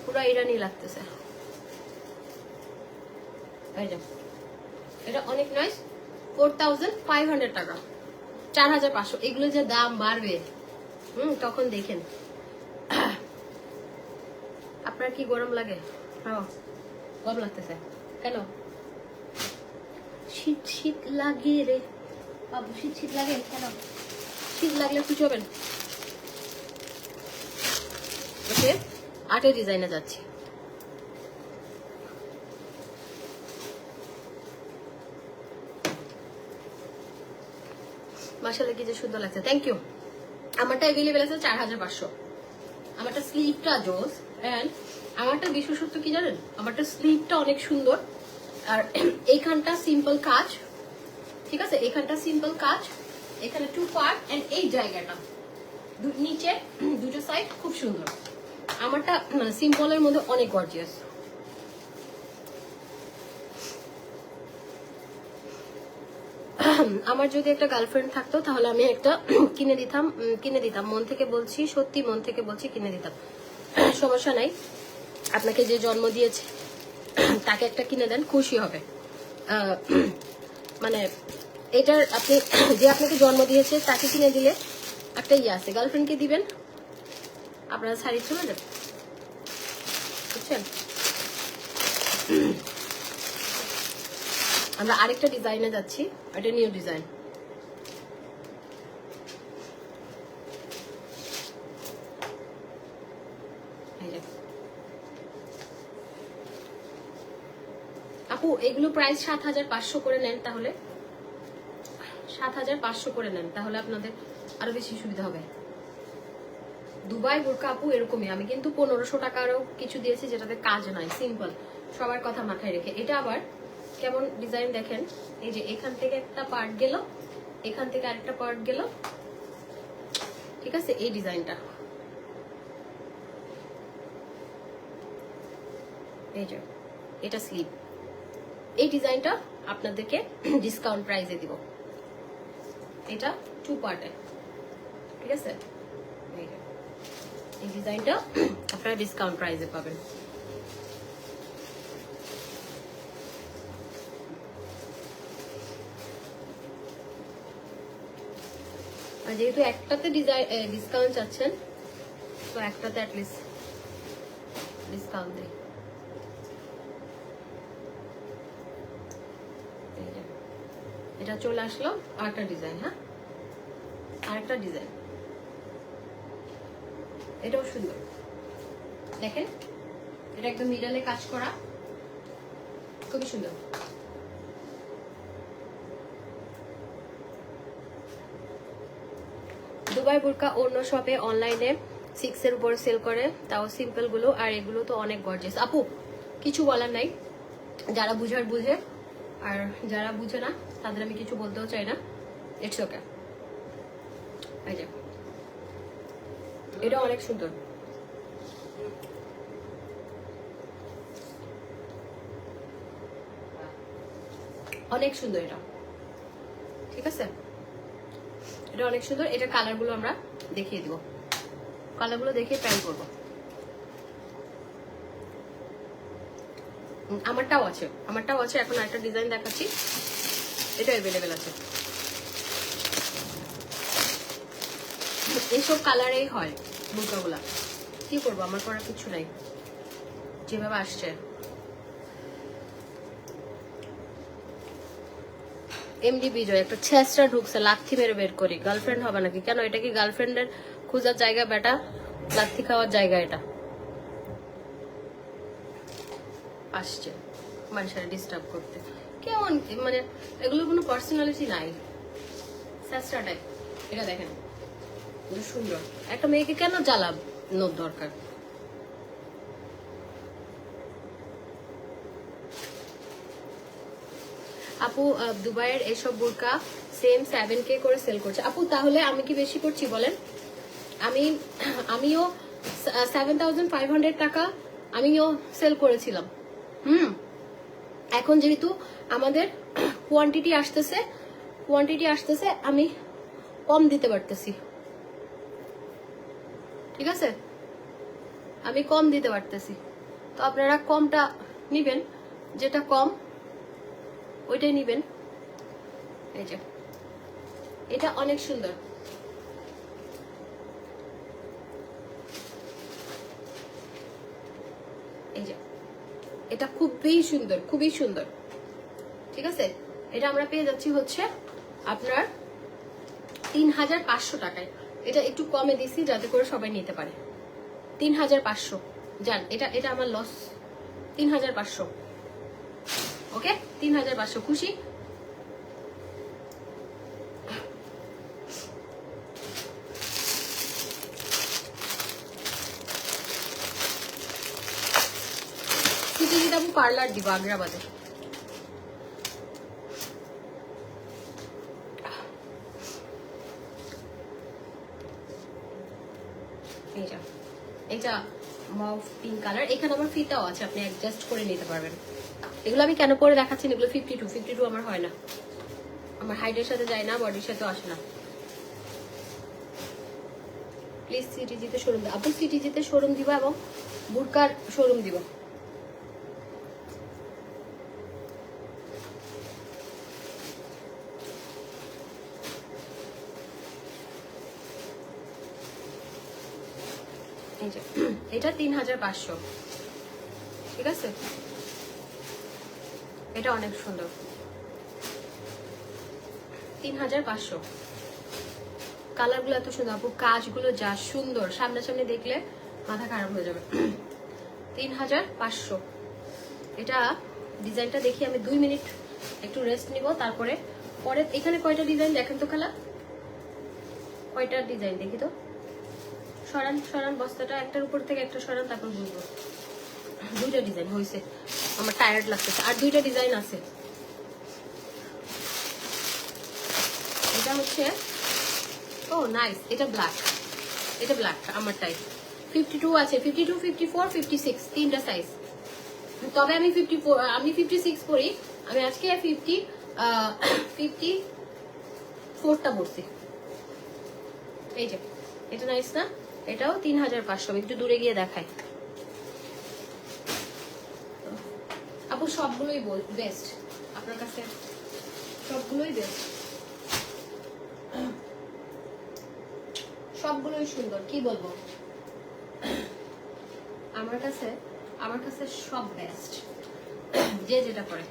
পুরো ইরানি লাগতেছে। এটা অনেক নাইস, 4,500 টাকা, 4,500। এগুলো যে দাম বাড়বে তখন দেখেন। আপনার কি গরম লাগে? হ্যাঁ গরম লাগতেছে কেন? শীত শীত লাগে রে বাবু, শীত শীত লাগে কেন? শীত লাগলে খুশি হবেন। ওকে, 8 ডিজাইনে যাচ্ছি। মাশাআল্লাহ কি যে সুন্দর লাগছে, থ্যাংক ইউ। আমারটা अवेलेबल আছে 4,500। আমারটা স্লিভটা জোস, এন্ড আমারটা বিশেষত্ব কি জানেন, আমারটা স্লিভটা অনেক সুন্দর, আর এইখানটা সিম্পল কাজ, ঠিক আছে, এখানটা সিম্পল কাজ, এখানে 2 পার্ট, এন্ড এই জায়গাটা নিচে দুটো সাইড খুব সুন্দর। আমারটা সিম্পলের মধ্যে অনেক গর্জিয়াস। আমার যদি একটা গার্লফ্রেন্ড থাকতো তাহলে আমি একটা কিনে দিতাম, মন থেকে বলছি, সত্যি মন থেকে বলছি, কিনে দিতাম। সমস্যা নাই, আপনাকে যে জন্ম দিয়েছে তাকে একটা কিনে দেন, খুশি হবে। মানে এটার আপনি যে আপনাকে জন্ম দিয়েছে তাকে কিনে দিলে একটা ইয়ে আছে, গার্লফ্রেন্ডকে দিবেন আপনারা শাড়ি চলে যাবে, বুঝছেন? আমরা আরেকটা ডিজাইনে যাচ্ছি, এটা নিউ ডিজাইন। আপু এগুলো প্রাইস ৭৫০০ করে নেন, তাহলে ৭৫০০ করে নেন, তাহলে আপনাদের আরো বেশি সুবিধা হবে। দুবাই বোরকা আপু এরকমই, আমি কিন্তু ১৫০০ টাকারও কিছু দিয়েছি যেটাতে কাজ নাই, সিম্পল, সবার কথা মাথায় রেখে। এটা আবার কেমন ডিজাইন দেখেন, এই যে এখান থেকে একটা পার্ট গেল, এখান থেকে আরেকটা পার্ট গেল, ঠিক আছে? এই ডিজাইনটা, এই যে এটা স্লিভ, এই ডিজাইনটা আপনাদেরকে ডিসকাউন্ট প্রাইসে দিব। এটা 2 পার্টে, ঠিক আছে? এই ডিজাইনটা আপনারা ডিসকাউন্ট প্রাইসে পাবেন। আর যেহেতু একটাতে ডিসকাউন্ট চাচ্ছেন, তো একটাতে অ্যাটলিস্ট ডিসকাউন্ট দেয়। এটা চলে আসলো আরেকটা ডিজাইন। হ্যাঁ, আরেকটা ডিজাইন, এটাও সুন্দর, দেখেন এটা একদম মিডলে কাজ করা, খুবই সুন্দর। দুবাই বোরকা অন্য শপে অনলাইনে 6 এর উপরে সেল করে, তাও সিম্পল গুলো, আর এগুলো তো অনেক গর্জিয়াস। আপু কিছু বলার নাই, যারা বুঝার বুঝে, আর যারা বুঝে না তাদের আমি কিছু বলতেও চাই না, ইটস ওকে। এই যে এটা অনেক সুন্দর, অনেক সুন্দর এটা, ঠিক আছে? এটা অনেক সুন্দর। এটা কালারগুলো আমরা দেখিয়ে দিব, কালারগুলো দেখিয়ে ট্রাই করবো। আমারটাও আছে, আমারটাও আছে। এখন একটা ডিজাইন দেখাচ্ছি, এটা অ্যাভেলেবেল আছে। এইসব কালারেই হয় বোরকাগুলা, কি করবো, আমার করার কিছু নাই, যেভাবে আসছে। এমডি বিজয় একটা ছেঁচড়া ঢুকছে, লাথি মেরে বের করি। গার্লফ্রেন্ড হবে নাকি? কেন, এটা কি গার্লফ্রেন্ডের খোঁজার জায়গা বেটা? লাথি খাওয়ার জায়গা এটা। আসছে মানুষের ডিস্টার্ব করতে, কেমন মানে এগুলোর কোনো পার্সোনালিটি নাই, ছেঁচড়া টাইপ। এটা দেখেন সুন্দর, একটা মেয়েকে কেন জ্বালানোর দরকার? আপু দুবাইয়ের এসব বোরকা সেম 7K করে সেল করছে। আপু তাহলে আমি কি বেশি করছি বলেন? আমিও 7,500 টাকা আমিও সেল করেছিলাম। এখন যেহেতু আমাদের কোয়ান্টিটি আসতেছে, আমি কম দিতে পারতেছি, ঠিক আছে? আমি কম দিতে পারতেছি, তো আপনারা কমটা নিবেন, যেটা কম ওইটাই নিবেন। এই যে এটা অনেক সুন্দর, এই যে এটা খুবই সুন্দর, খুবই সুন্দর, ঠিক আছে? এটা আমরা পেয়ে যাচ্ছি হচ্ছে আপনার 3,500 টাকায়। এটা একটু কমে দিছি যাতে করে সবাই নিতে পারে। 3,500 জান, এটা আমার লস। 3,500, ওকে? 3,500, খুশি? পার্লার দিব আগ্রাবাদে। এটা মভ পিঙ্ক কালার, এখানে আমার ফিতাও আছে, আপনি অ্যাডজাস্ট করে নিতে পারবেন। এগুলো আমি কেন পরে দেখাচ্ছি, এগুলো 52 আমার হয় না, আমার হাইটের সাথে যায় না, বডির সাথেও আসে না। প্লিজ সিটিজিতে শোরুম দিব আপু, সিটিজিতে শোরুম দিব এবং বুরকার শোরুম দিব। এই যে এটা 3500, ঠিক আছে? এটা অনেক সুন্দর, 3500। কালারগুলো এত সুন্দর আপু, কাজগুলো যা সুন্দর, সামনাসামনি দেখলে মাথা খারাপ হয়ে যাবে। 3500। এটা ডিজাইনটা দেখি আমি 2 মিনিট একটু রেস্ট নিব, তারপরে পরে এখানে কয়টা ডিজাইন দেখেন তো খালা, কয়টা ডিজাইন দেখি তো। সরান সরান বস্তাটা, একটার উপর থেকে একটা সরান, তারপর বুঝবো। 2টা ডিজাইন হয়েছে, আমার টায়ার্ড লাগতেছে, আর 2টা ডিজাইন আছে। এটা হচ্ছে, ও নাইস, এটা ব্ল্যাক, এটা ব্ল্যাক আমারটাই। 52 আছে, 52, 54, 56 তিনটা সাইজ। তবে আমি 56 পরি। আমি আজকে 54টা পরছি। এই যে এটা নাইস না, এটাও 3500। একটু দূরে গিয়ে দেখাই আপু, সবগুলোই বেস্ট আপনার কাছে, সবগুলোই বেস্ট, সবগুলোই সুন্দর। কি বলবো, আমার কাছে সব বেস্ট। যে যেটা করে,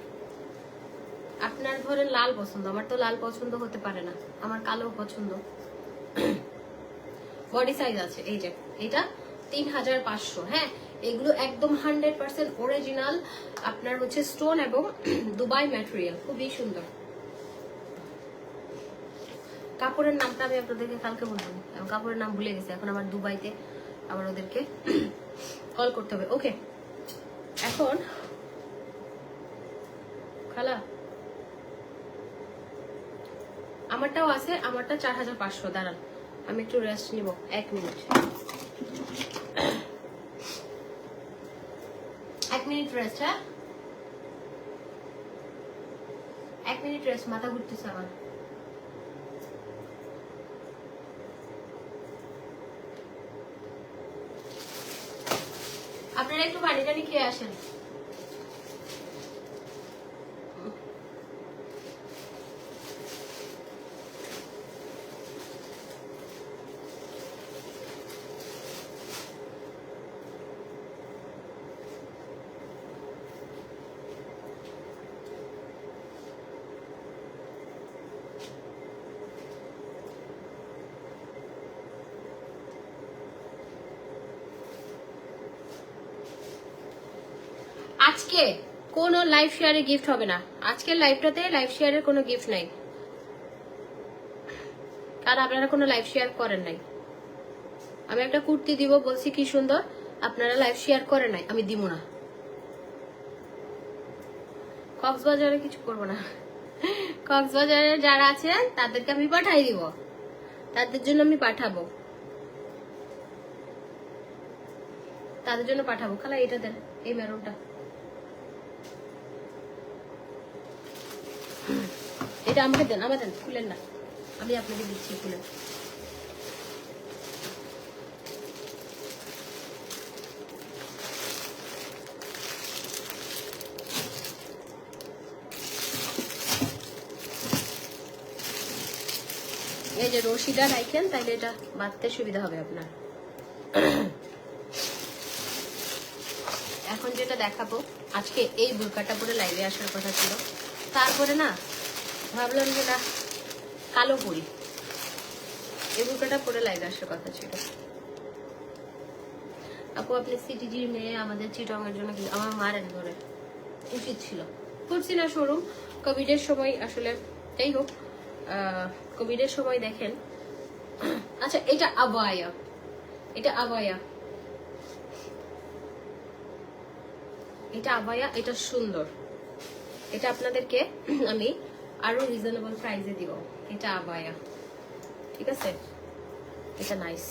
আপনার ধরেন লাল পছন্দ, আমার তো লাল পছন্দ হতে পারে না, আমার কালো পছন্দ। বডি সাইজ আছে, এই যে এটা 3500। হ্যাঁ, এগুলো একদম 100% অরিজিনাল, আপনার হচ্ছে স্টোন এবং দুবাই ম্যাটেরিয়াল, খুবই সুন্দর। কাপড়ের নামটা আমি আপনাদেরকে কালকে বলবো, কাপড়ের নাম ভুলে গেছি এখন, আমার দুবাইতে আবার ওদেরকে কল করতে হবে। ওকে, এখন খালা আমারটাও আছে, আমারটা 4500। দাঁড়ান আমি একটু রেস্ট নিব 1 মিনিট, 1 মিনিট রেস্ট। হ্যাঁ, 1 মিনিট রেস্ট, মাথা ঘুরতেছে আমার। আপনারা একটু পানি টানি খেয়ে আসেন। আজকে কোনো লাইভ শেয়ারে গিফট হবে না, আজকের লাইভটাতে লাইভ শেয়ারের কোনো গিফট নাই, কারণ আপনারা কোনো লাইভ শেয়ার করেন নাই। আমি একটা কুর্তি দিব বলছি কি সুন্দর, আপনারা লাইভ শেয়ার করেন নাই, আমি দিব না। কক্সবাজারে কিছু করবো না, কক্সবাজারে যারা আছেন তাদেরকে আমি পাঠাই দিব, তাদের জন্য আমি পাঠাবো, তাদের জন্য পাঠাবো। খালা এটা দেন, এই মেরুনটা, এটা আমাকে দেন, আমাকে দেন, খুলেন না, আমি আপনাকে দিচ্ছি, খুলেন। এই যে রশিটা রাখেন, তাইলে এটা বাঁধতে সুবিধা হবে আপনার। এখন যেটা দেখাবো, আজকে এই বোরকাটা পরে লাইভে আসার কথা ছিল, তারপরে না ভাবলাম যে না কালো পরি, এই বোরকাটা পরে লাইভে আসার কথা ছিল। আপু আপনি সিটিজির মেয়ে, আমাদের চিটংয়ের জন্য কি আমার মারেন ধরে উচিত ছিল, করছি না শোরুম কোভিডের সময় আসলে। যাই হোক, কোভিডের সময় দেখেন। আচ্ছা, এটা আবায়া, এটা আবায়া, এটা আবায়া, এটা সুন্দর, এটা আপনাদেরকে আমি আরো রিজনেবল প্রাইসে দিব। এটা আবায়া, ঠিক আছে, এটা নাইস।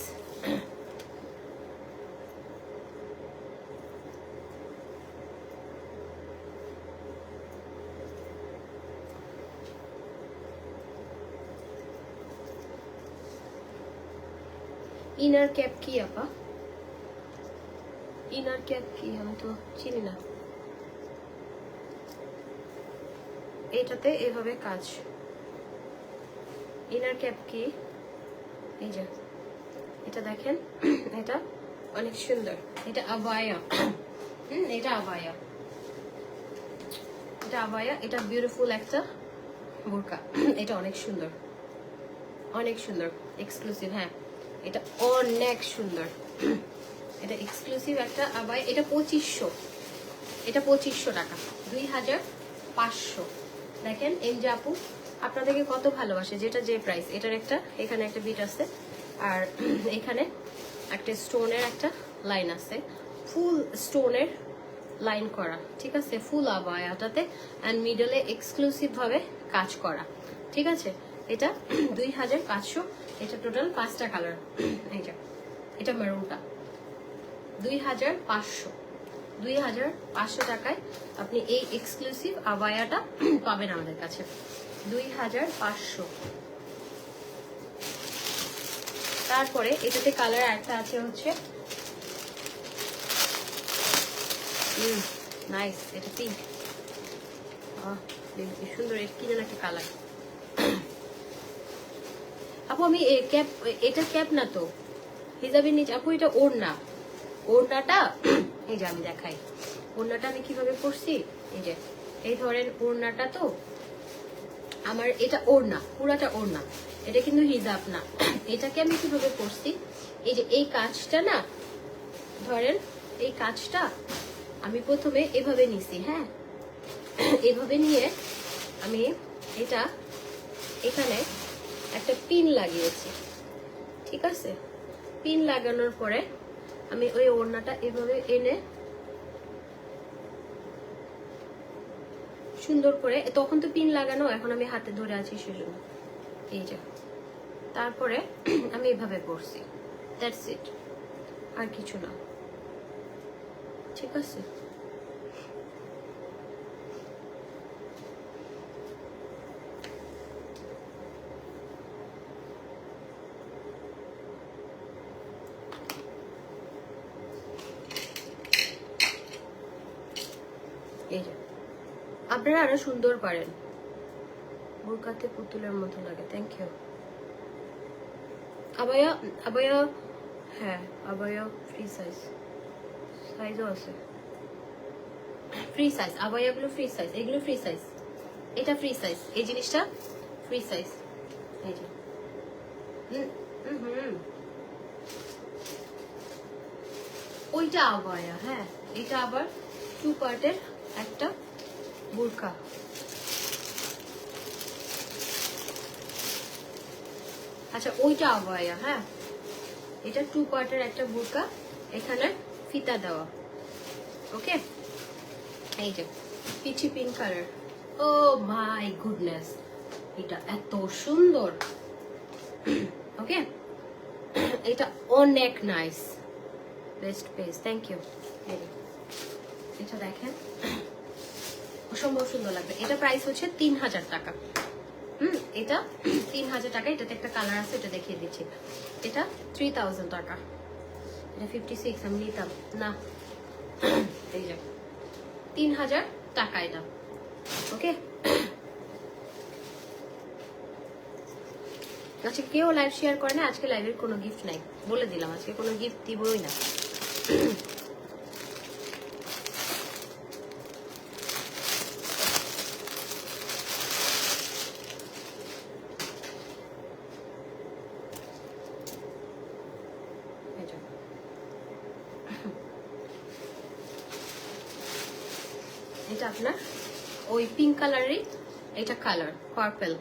ইনার ক্যাপ কি আপা, ইনার ক্যাপ কি আমি তো চিনি না। এইটাতে এভাবে কাজ, ইনার ক্যাপ কি, এই যে এটা দেখেন, এটা অনেক সুন্দর। এটা আবায়া, এটা আবায়া, এটা আবায়া, এটা বিউটিফুল একটা বোরকা। এটা অনেক সুন্দর, অনেক সুন্দর, এক্সক্লুসিভ। হ্যাঁ, এটা অনেক সুন্দর, এটা এক্সক্লুসিভ একটা আবায়া। এটা 2500, এটা 2500 টাকা, 2500। দেখেন এমজে আপু আপনাদেরকে কত ভালোবাসে, যেটা যে প্রাইস। এটার একটা এখানে একটা বিট আছে, আর এখানে একটা স্টোনের একটা লাইন আছে, ফুল স্টোনের লাইন করা, ঠিক আছে, ফুল আবায়াটাতে, অ্যান্ড মিডলে এক্সক্লুসিভ ভাবে কাজ করা, ঠিক আছে। এটা 2500। এটা টোটাল 5টা কালার। এইটা, এটা মেরুনটা 2500, 2500 টাকায় আপনি এই এক্সক্লুসিভ আবায়াটা পাবেন আমাদের কাছে, 2500। তারপরে এটাতে কালার একটা আছে হচ্ছে নাইস, এটা পিঙ্ক, সুন্দর, কি যেন একটা কালার। আপু আমি ক্যাপ, এটা ক্যাপ না তো, হিজাবের নিচে আপু এটা ওড়না, ওড়নাটা এই যে আমি দেখাই, ওড়নাটা আমি কিভাবে পরছি। এই যে এই ধরেন ওড়নাটা, তো আমার এটা ওড়না, পুরাটা ওড়না, এটা কিন্তু হিজাব না। এটাকে আমি কিভাবে পরছি, এই যে এই কাজটা না, ধরেন এই কাজটা আমি প্রথমে এভাবে নিছি, হ্যাঁ, এভাবে নিয়ে আমি এটা এখানে একটা পিন লাগিয়েছি, ঠিক আছে। পিন লাগানোর পরে আমি ওই ওড়নাটা এভাবে এনে সুন্দর করে, তখন তো পিন লাগানো, এখন আমি হাতে ধরে আছি সেজন্য, এই যে। তারপরে আমি এভাবে পরছি, দ্যাটস ইট, আর কিছু না, ঠিক আছে। এই যে আপনারা আরো সুন্দর পারেন, বোরকাতে পুতুলের মতো লাগে। Thank you. আবায়া, আবায়া, হ্যাঁ আবায়া ফ্রি সাইজ, সাইজও আছে, ফ্রি সাইজ, আবায়াগুলো ফ্রি সাইজ, এগুলো ফ্রি সাইজ, এটা ফ্রি সাইজ, এই জিনিসটা ফ্রি সাইজ, এই যে। ওইটা আবায়া, হ্যাঁ, এটা আবার 2 পার্টের একটা বোরকা। আচ্ছা ওইটা আবায়া, হ্যাঁ, এটা 2 পার্টের একটা বোরকা, এখানে ফিতা দেওয়া, ওকে। এই যে peachy pink colour, oh my goodness, এটা এত সুন্দর, ওকে, এটা অনেক nice, best page, thank you. এটা দেখেন অসম্ভব সুন্দর লাগবে। এটা প্রাইস হচ্ছে 3000 টাকা। এটা 3000 টাকা। এটাতে একটা কালার আছে, এটা দেখিয়ে দিচ্ছি। এটা 3000 টাকা। এটা 56 আমি নিতাম না, এই যে 3000 টাকা এটা, ওকে। আচ্ছা কেউ লাইভ শেয়ার করে না, আজকে লাইভের কোনো গিফট নাই, বলে দিলাম, আজকে কোনো গিফট দিবই না। এটা আপনার ওই পিঙ্ক কালারেরই, এটা কালার পার্পল,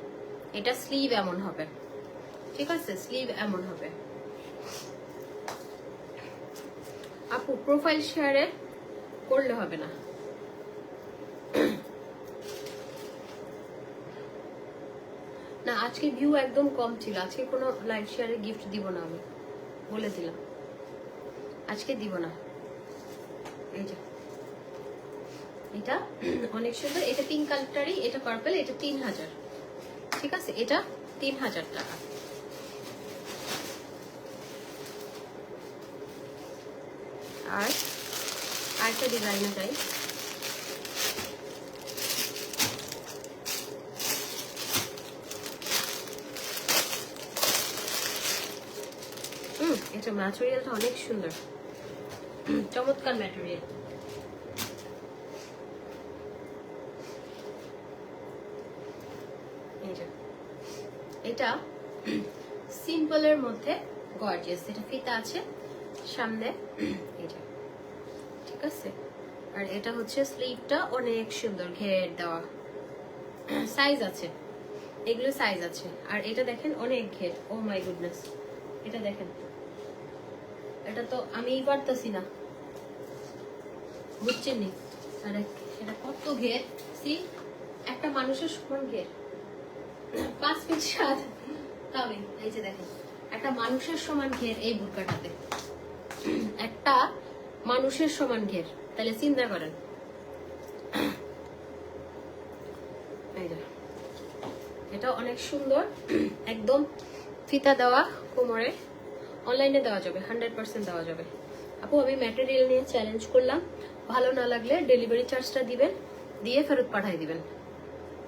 এটা স্লিভ এমন হবে, ঠিক আছে, স্লিভ এমন হবে। আপু প্রোফাইল শেয়ারে করলে হবে না, না আজকে ভিউ একদম কম ছিল, আজকে কোনো লাইভ শেয়ারে গিফট দিব না, আমি বলে দিলাম আজকে দিব না। এই যে এটা অনেক সুন্দর, এটা পিঙ্ক কালারটারই, এটা পার্পল, এটা 3000, ঠিক আছে, এটা 3000 টাকা। আর আরেকটা ডিজাইনে যাই, এটা ম্যাটেরিয়ালটা অনেক সুন্দর, চমৎকার ম্যাটেরিয়াল। এটা সিম্পলের মধ্যে গর্জিয়াস, এটা ফিতা আছে সামনে, এটা ঠিক আছে। আর এটা হচ্ছে স্লিভটা অনেক সুন্দর ঘের দেওয়া, সাইজ আছে, এগুলো সাইজ আছে। আর এটা দেখেন অনেক ঘের, ও মাই গুডনেস, এটা দেখেন, এটা তো আমি পারতেছি না, বুঝছেন নি? আর এটা কত ঘের, সি একটা মানুষের সমান ঘের, 5 ফিট 7, তবে এই যে দেখেন একটা মানুষের সমান ঘের এই বুরকাটাতে, একটা মানুষের সমান ঘের, তাহলে চিন্তা করেন। এটা অনেক সুন্দর, একদম ফিতা দেওয়া কোমরে, অনলাইনে দেওয়া যাবে, 100% দেওয়া যাবে। আপু আমি ম্যাটেরিয়াল নিয়ে চ্যালেঞ্জ করলাম, ভালো না লাগলে ডেলিভারি চার্জটা দিবেন, দিয়ে ফেরত পাঠিয়ে দিবেন।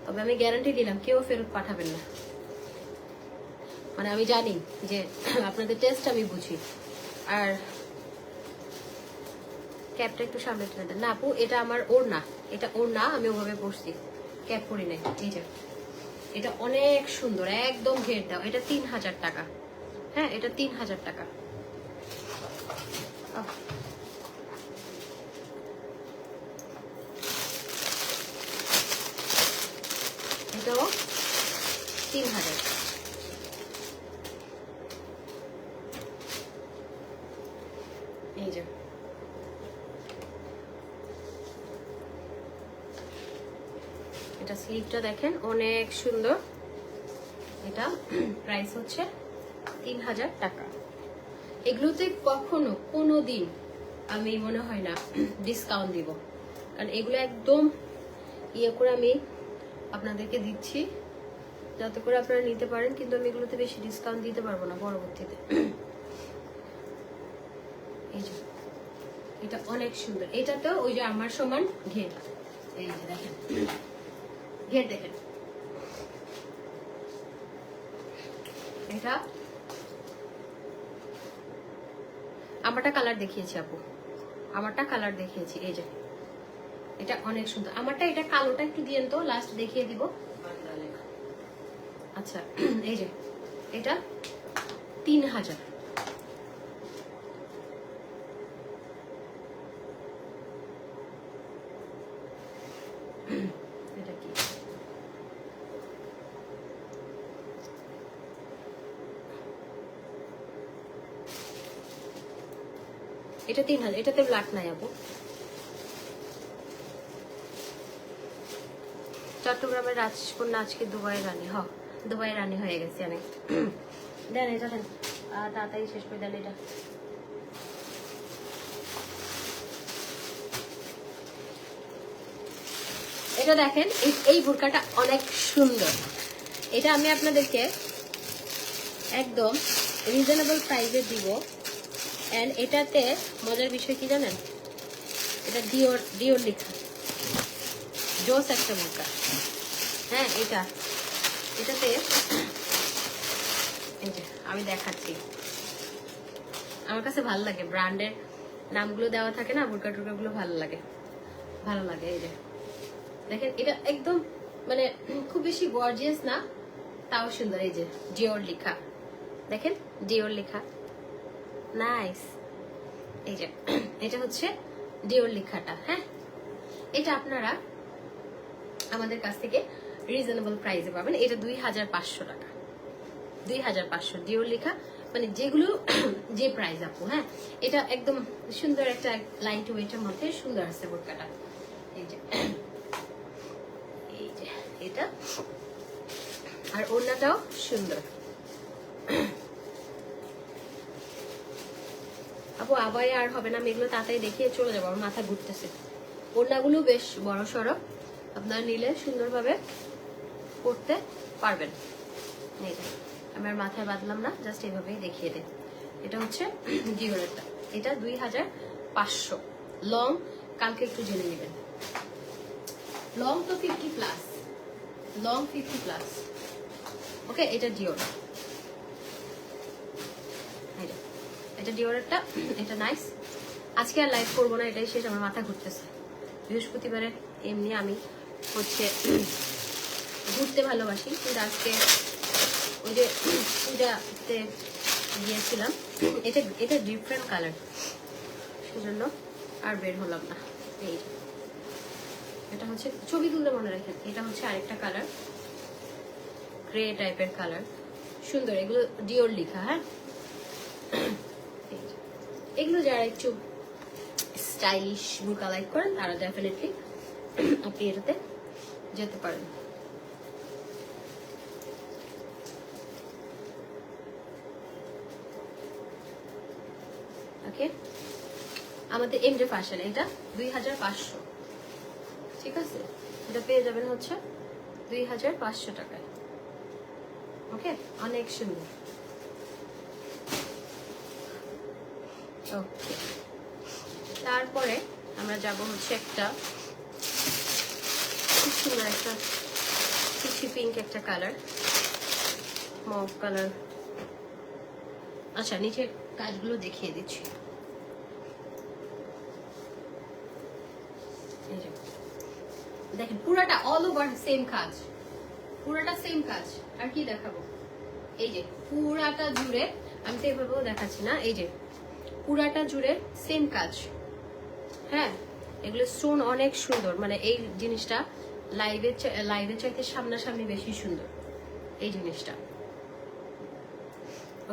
তবে আমি গ্যারান্টি দিলাম কেউ ফেরত পাঠাবেন না, মানে আমি জানি যে আপনাদের টেস্ট আমি বুঝি। আর ক্যাপটা একটু সামনে টেনে দেন না আপু, এটা আমার ওড়না, এটা ওড়না, আমি ওভাবে পরছি, ক্যাপ পরি নাই। এই যে এটা অনেক সুন্দর, একদম ঘের দাও, এটা 3000 টাকা। হ্যাঁ এটা 3000 টাকা। এটাও 3000। এই যে এটা স্লিভটা দেখেন অনেক সুন্দর, এটা প্রাইস হচ্ছে 3000 টাকা। এগুলোতে কখনো কোনো দিন আমি মনে হয় না ডিসকাউন্ট দিব, কারণ এগুলো একদম ইয়ে করে আমি আপনাদেরকে দিচ্ছি যাতে করে আপনারা নিতে পারেন, কিন্তু আমি এগুলোতে বেশি ডিসকাউন্ট দিতে পারবো না পরবর্তীতে। এই যে এটা অনেক সুন্দর, এটাতেও ওই যে আমার সমান ঘের, এই যে দেখেন ঘের দেখেন, এটা আমারটা কালার দেখিয়েছি আপু, আমারটা কালার দেখিয়েছি। এই যে এটা অনেক সুন্দর, আমারটা, এটা কালোটা একটু দিয়েন তো, লাস্ট দেখিয়ে দিব। আচ্ছা এই যে এটা 3000। এটা কি, এটা 3000, এটাতে ব্ল্যাক নাই আপু। চট্টগ্রামের রাজকন্যা আজকে দুবাইয়ের রানী, দুবাইয়ের রানী হয়ে গেছে আমি। দেন এটা দেন, তাড়াতাড়ি শেষ করে দেন। এটা দেখেন, এই বোরকাটা অনেক সুন্দর, এটা আমি আপনাদেরকে একদম রিজনেবল প্রাইসে দিব। এন্ড এটাতে মজার বিষয় কি জানেন, এটা ডিওর লেখা, জোস একটা বোরকা। হ্যাঁ এটাতে এই যে আমি দেখাচ্ছি, আমার কাছে ভালো লাগে ব্র্যান্ডের নামগুলো দেওয়া থাকে না, বোরকা টোরকাগুলো ভালো লাগে। এই যে দেখেন, এটা একদম মানে খুব বেশি গর্জিয়াস না, তাও সুন্দর। এই যে ডিওর লেখা, দেখেন ডিওর লেখা, নাইস। এই যে এটা হচ্ছে ডিওর লেখাটা। হ্যাঁ এটা আপনারা আমাদের কাছ থেকে রিজনেবল প্রাইসে পাবেন, এটা 2500 টাকা, 2500 ডিওর লেখা, মানে যেগুলো যে প্রাইস আপু। হ্যাঁ এটা একদম সুন্দর একটা লাইট ওয়েটের মধ্যে সুন্দর আছে বোরকাটা। এই যে এটা, আর ওড়নাটাও সুন্দর। আপু আবার আর হবে না, আমি এগুলো তাড়াতাড়ি দেখিয়ে চলে যাবো, আমার মাথা ঘুরতেছে। ওড়নাগুলো বেশ বড় সড়ো, আপনারা নিলে সুন্দরভাবে পরতে পারবেন। আমি আর মাথায় বাঁধলাম না, জাস্ট এইভাবেই দেখিয়ে দেন। এটা হচ্ছে ডিওরেরটা, এটা 2500। লং কালকে একটু জেনে নেবেন, লং তো 50+, লং 50+। ওকে এটা ডিওর, এটা ডিওরেরটা, এটা নাইস। আজকে আর লাইভ করবো না, এটাই শেষ, আমার মাথা ঘুরতেছে। বৃহস্পতিবারে এমনি আমি হচ্ছে ঘুরতে ভালোবাসি, কিন্তু আজকে ওই যে পূজাতে গিয়েছিলাম, এটা এটা ডিফারেন্ট কালার, সেজন্য আর বের হলাম না। এই এটা হচ্ছে ছবি তুলতে মনে রাখেন, এটা হচ্ছে আরেকটা কালার, গ্রে টাইপের কালার, সুন্দর। এগুলো ডিওর লেখা। হ্যাঁ, এগুলো যারা একটু স্টাইলিশ বুরকা লাইক করেন তারা ডেফিনেটলি আপনি এটাতে যেতে পারেন। ওকে, আমাদের এমজে ফ্যাশন, এটা 2500, ঠিক আছে? এটা পেয়ে যাবেন হচ্ছে 2500 টাকায়। ওকে, অনেক সুন্দর। ওকে, তারপরে আমরা যাব হচ্ছে একটা খুব সুন্দর একটা পিচি পিঙ্ক একটা কালার, মভ কালার। আচ্ছা, নিচের কাজগুলো দেখিয়ে দিচ্ছি। দেখেন পুরাটা অল ওভার সেম কাজ, পুরাটা সেম কাজ। আর কি দেখাবো, এই যে পুরাটা জুড়ে, আমি তো এভাবেও দেখাচ্ছি না, এই যে পুরাটা জুড়ে সেম কাজ। হ্যাঁ, এগুলো স্টোন অনেক সুন্দর, মানে এই জিনিসটা লাইভে চাইতে সামনাসামনি বেশি সুন্দর এই জিনিসটা।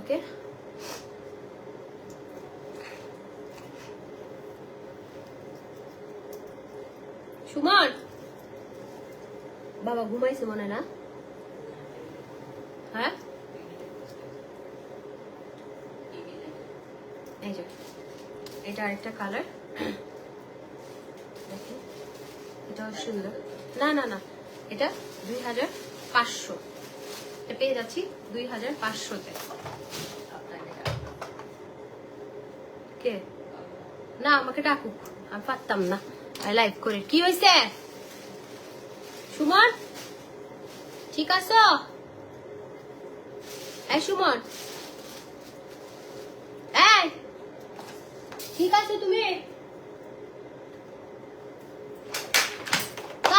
ওকে, সুমন বাবা ঘুমাইছে মনে না? হ্যাঁ, এই যে এটা আরেকটা কালার, দেখেন এটাও সুন্দর। না না না, এটা 2500, এটা পেয়ে যাচ্ছি 2500-তে। কে? না, আমাকে ডাকুক, আমি পারতাম না, আমি লাইভ করে। কি হয়েছে সুমন, ঠিক আছো? এই সুমন, এই ঠিক আছে তুমি?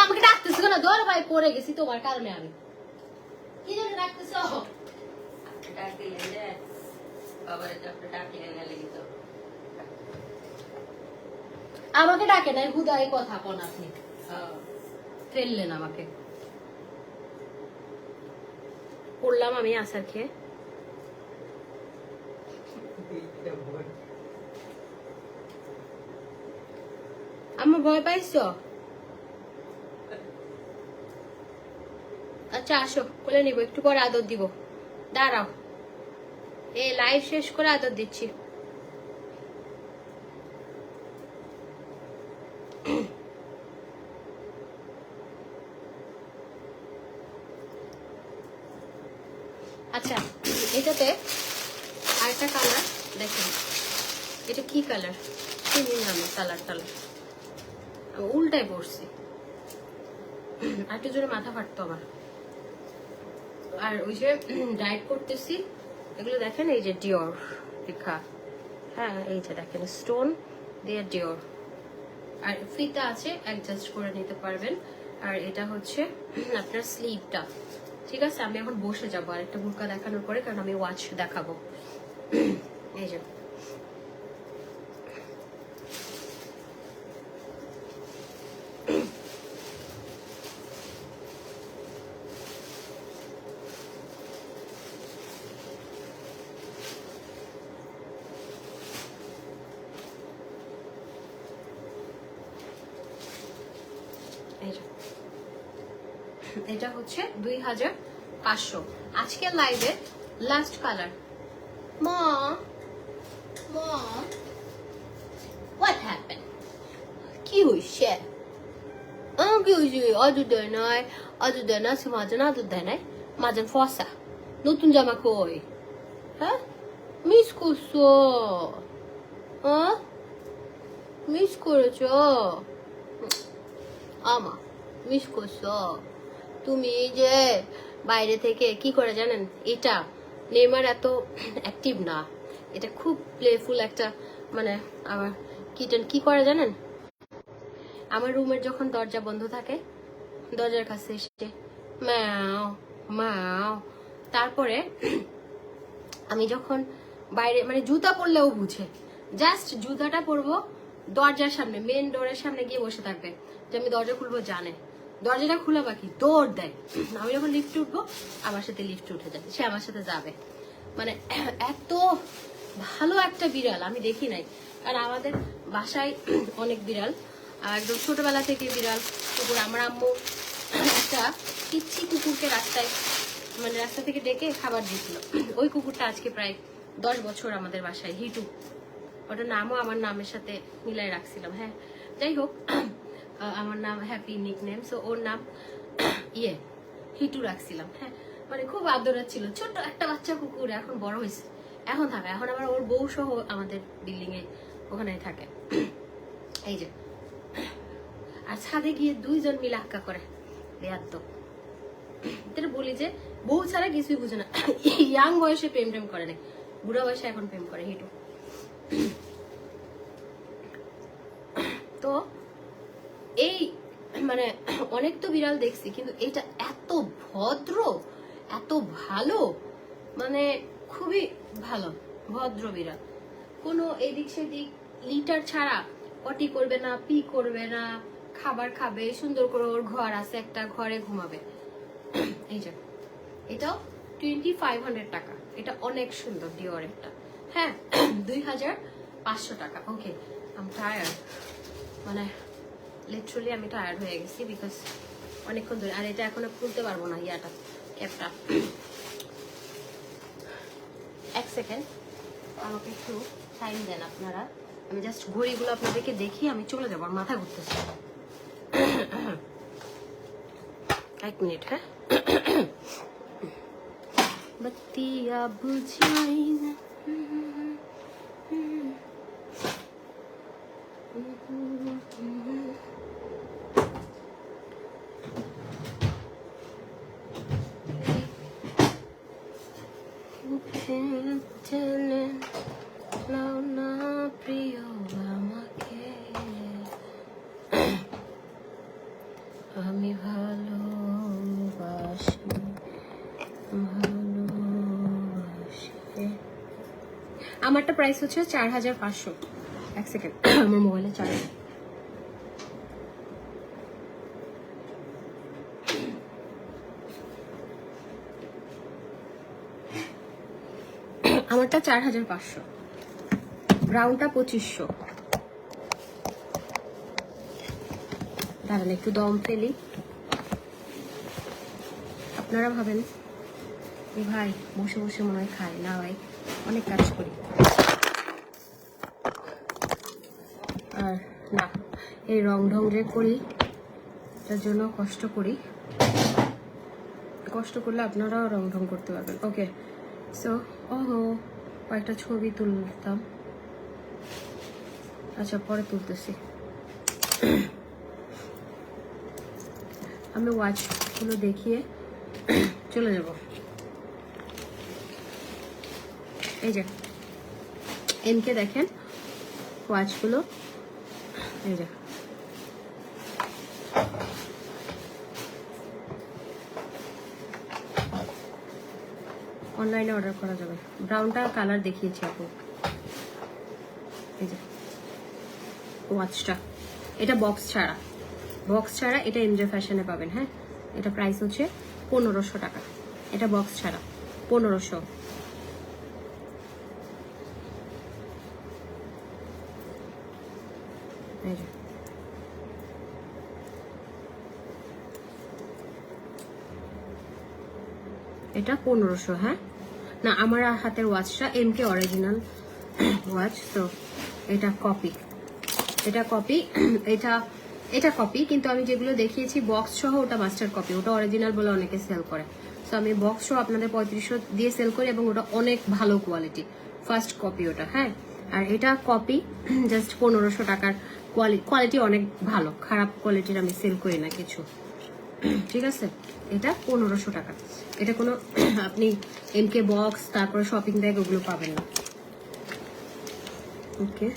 আমাকে ডাকতেছো কেন? ধর ভাই, পড়ে গেছি তোমার কারণে। আমি কি জন্য ডাকতেছো? আমাকে ডাকে নাই, হুদাই কথা কোন আপনি ফেললেন আমাকে। পড়লাম আমি আসার খেয়ে। আমার ভয় পাইছো? আচ্ছা আসো, কোলে নিব, একটু পরে আদর দিব, দাঁড়াও, এই লাইভ শেষ করে আদর দিচ্ছি। আচ্ছা, এটাতে আরেকটা কালার দেখেন, এটা কি কালার চিনি নামে, কালার টালার উল্টাই পড়ছি, আর একটু জোরে মাথা ফাটতো আমার। আর ওই যে ডায়েট করতেছি, এগুলো দেখেন, এই যে ডিওর লেখা। হ্যাঁ, এই যে দেখেন স্টোন দিয়ে ডিওর, আর ফিতা আছে, অ্যাডজাস্ট করে নিতে পারবেন। আর এটা হচ্ছে আপনার স্লিভটা, ঠিক আছে? আমি এখন বসে যাবো আর একটা বুরকা দেখানোর পরে, কারণ আমি ওয়াচ দেখাবো। এই যে এটা হচ্ছে 2500। আজকের লাইভে লাস্ট কালার। মম, মম, what happened? কি হইছে? কি হইছে? আদর দেয় নাই, আদর দেয় না, সে মাজন আদর দেয় নাই, মাজন ফসা। নতুন জামা কই? হ্যাঁ, মিস করছো? হ্যাঁ, মিস করেছো? আমা মিস করছো তুমি? যে বাইরে থেকে কি করে জানেন, এটা নেইমার এত অ্যাক্টিভ না, এটা খুব প্লেফুল একটা, মানে আমার কিটেন কি করে জানেন, আমার রুমের যখন দরজা বন্ধ থাকে দরজার কাছে এসে ম্যাও ম্যাও, তারপরে আমি যখন বাইরে মানে জুতা পরলেও বুঝে, জাস্ট জুতাটা পরবো দরজার সামনে মেন ডোরের সামনে গিয়ে বসে থাকবে যে আমি দরজা খুলবো, জানে দরজাটা খোলা বাকি দৌড় দেয়। আমি যখন লিফটে উঠবো আমার সাথে লিফটে উঠে যায়, সে আমার সাথে যাবে। মানে এত ভালো একটা বিড়াল আমি দেখি নাই। আর আমাদের বাসায় অনেক বিড়াল, একদম ছোটবেলা থেকে বিড়াল কুকুর। আমার আম্মু একটা পিচ্ছি কুকুরকে রাস্তায় মানে রাস্তা থেকে ডেকে খাবার দিয়েছিল। ওই কুকুরটা আজকে প্রায় 10 বছর আমাদের বাসায়, হিটু। ওটার নামও আমার নামের সাথে মিলাই রাখছিলাম। হ্যাঁ যাই হোক, আমার নাম হ্যাপি নিকনেম, সো ওর নাম হিটু রাখছিলাম। হ্যাঁ মানে খুব আদরের ছিল, ছোট একটা বাচ্চা কুকুর, এখন বড় হয়েছে, এখন থাকে, এখন আবার ওর বউ সহ আমাদের বিল্ডিং এ ওখানে থাকে। এই যে, আর ছাদে গিয়ে 2 জন মিলে আক্কা করে বেয়াদ্দ। এটা বলি যে বউ ছাড়া কিছুই বুঝে না। ইয়াং বয়সে প্রেম টেম করে না, বুড়া বয়সে এখন প্রেম করে হিটু। তো এই মানে অনেক তো বিড়াল দেখছি, কিন্তু এটা এত ভদ্র, এত ভালো, মানে খুবই ভালো ভদ্র বিড়াল। কোনো এদিক সেদিক লিটার ছাড়া পটি করবে না, পি করবে না, খাবার খাবে, সুন্দর করে ওর ঘর আছে একটা, ঘরে ঘুমাবে। এই যে এটাও 2500 টাকা, এটা অনেক সুন্দর ডিওর একটা। হ্যাঁ 2500 টাকা। ওকে আই এম টায়ার্ড, মানে লিটারালি আমি টায়ার্ড হয়ে গেছি বিকজ অনেকক্ষণ ধরে। আর এটা এখনো খুলতে পারবো না ইয়াটা, ক্যাপটা। এক সেকেন্ড আমাকে একটু টাইম দেন আপনারা, আমি জাস্ট ঘড়িগুলো আপনাদেরকে দেখি, আমি চলে যাবো, আর মাথা ঘুরতেছে। 1 মিনিট। হ্যাঁ बत्तिया बुझाई ना, चले लाना प्रियो আমাকে আমি ভালোবাসি ভালোবাসি। আমারটা প্রাইস হচ্ছে 4500। এক সেকেন্ড আমার মোবাইলে চার্জ। আমারটা 4500, ব্রাউনটা 2500। দাঁড়ান একটু দম ফেলি। আপনারা ভাবেন ভাই বসে বসে মনে হয় খাই না, ভাই অনেক কাজ করি। আর না এই রং ঢং যে করি তার জন্য কষ্ট করি, কষ্ট করলে আপনারাও রং ঢং করতে পারবেন। ওকে সো ওহো কয়েকটা ছবি তুলতাম, আচ্ছা পরে তুলতেছি। আমি ওয়াচগুলো দেখিয়ে চলে যাব। এই যে এনকে দেখেন ওয়াচগুলো, এই যে অনলাইনে অর্ডার করা যাবে। ব্রাউনটা কালার দেখিয়েছি আপু। এই যে ওয়াচটা, এটা বক্স ছাড়া, বক্স ছাড়া এটা এমজে ফ্যাশনে পাবেন। হ্যাঁ এটা প্রাইস হচ্ছে 1500 টাকা, এটা বক্স ছাড়া 1500। এই যে এটা 1500। হ্যাঁ না আমার হাতের ওয়াচটা এমকে অরিজিনাল ওয়াচ, তো এটা কপি, এটা কপি, এটা কপি, কিন্তু আমি যেগুলো দেখিয়েছি বক্স সহ ওটা মাস্টার কপি, ওটা অরিজিনাল বলে অনেকে সেল করে। তো আমি বক্স সহ আপনাদের 3500 দিয়ে সেল করি, এবং ওটা অনেক ভালো কোয়ালিটি, ফার্স্ট কপি ওটা। হ্যাঁ আর এটা কপি জাস্ট 1500 টাকার, কোয়ালিটি অনেক ভালো, খারাপ কোয়ালিটির আমি সেল করি না কিছু, ঠিক আছে। এটা 1500 টাকা, এটা কোনো আপনি এমকে বক্স তারপরে শপিং ব্যাগ ওগুলো পাবেন না। ওকে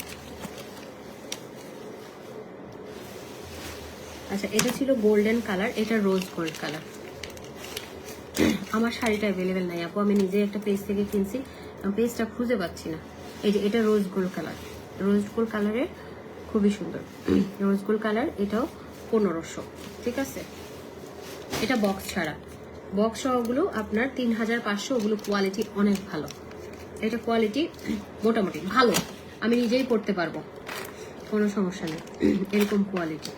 আচ্ছা, এটা ছিল গোল্ডেন কালার, এটা রোজ গোল্ড কালার। আমার শাড়িটা অ্যাভেলেবেল নাই আপু, আমি নিজে একটা পেজ থেকে কিনছি, পেজটা খুঁজে পাচ্ছি না। এই যে এটা rose gold colour, rose gold কালারের খুবই সুন্দর রোজ গোল্ড কালার, এটাও 1500। ঠিক আছে, এটা বক্স ছাড়া, বক্স সহগুলো আপনার 3500, ওগুলো কোয়ালিটি অনেক ভালো। এটা কোয়ালিটি মোটামুটি ভালো, আমি নিজেই পড়তে পারবো, কোনো সমস্যা নেই, এরকম কোয়ালিটি।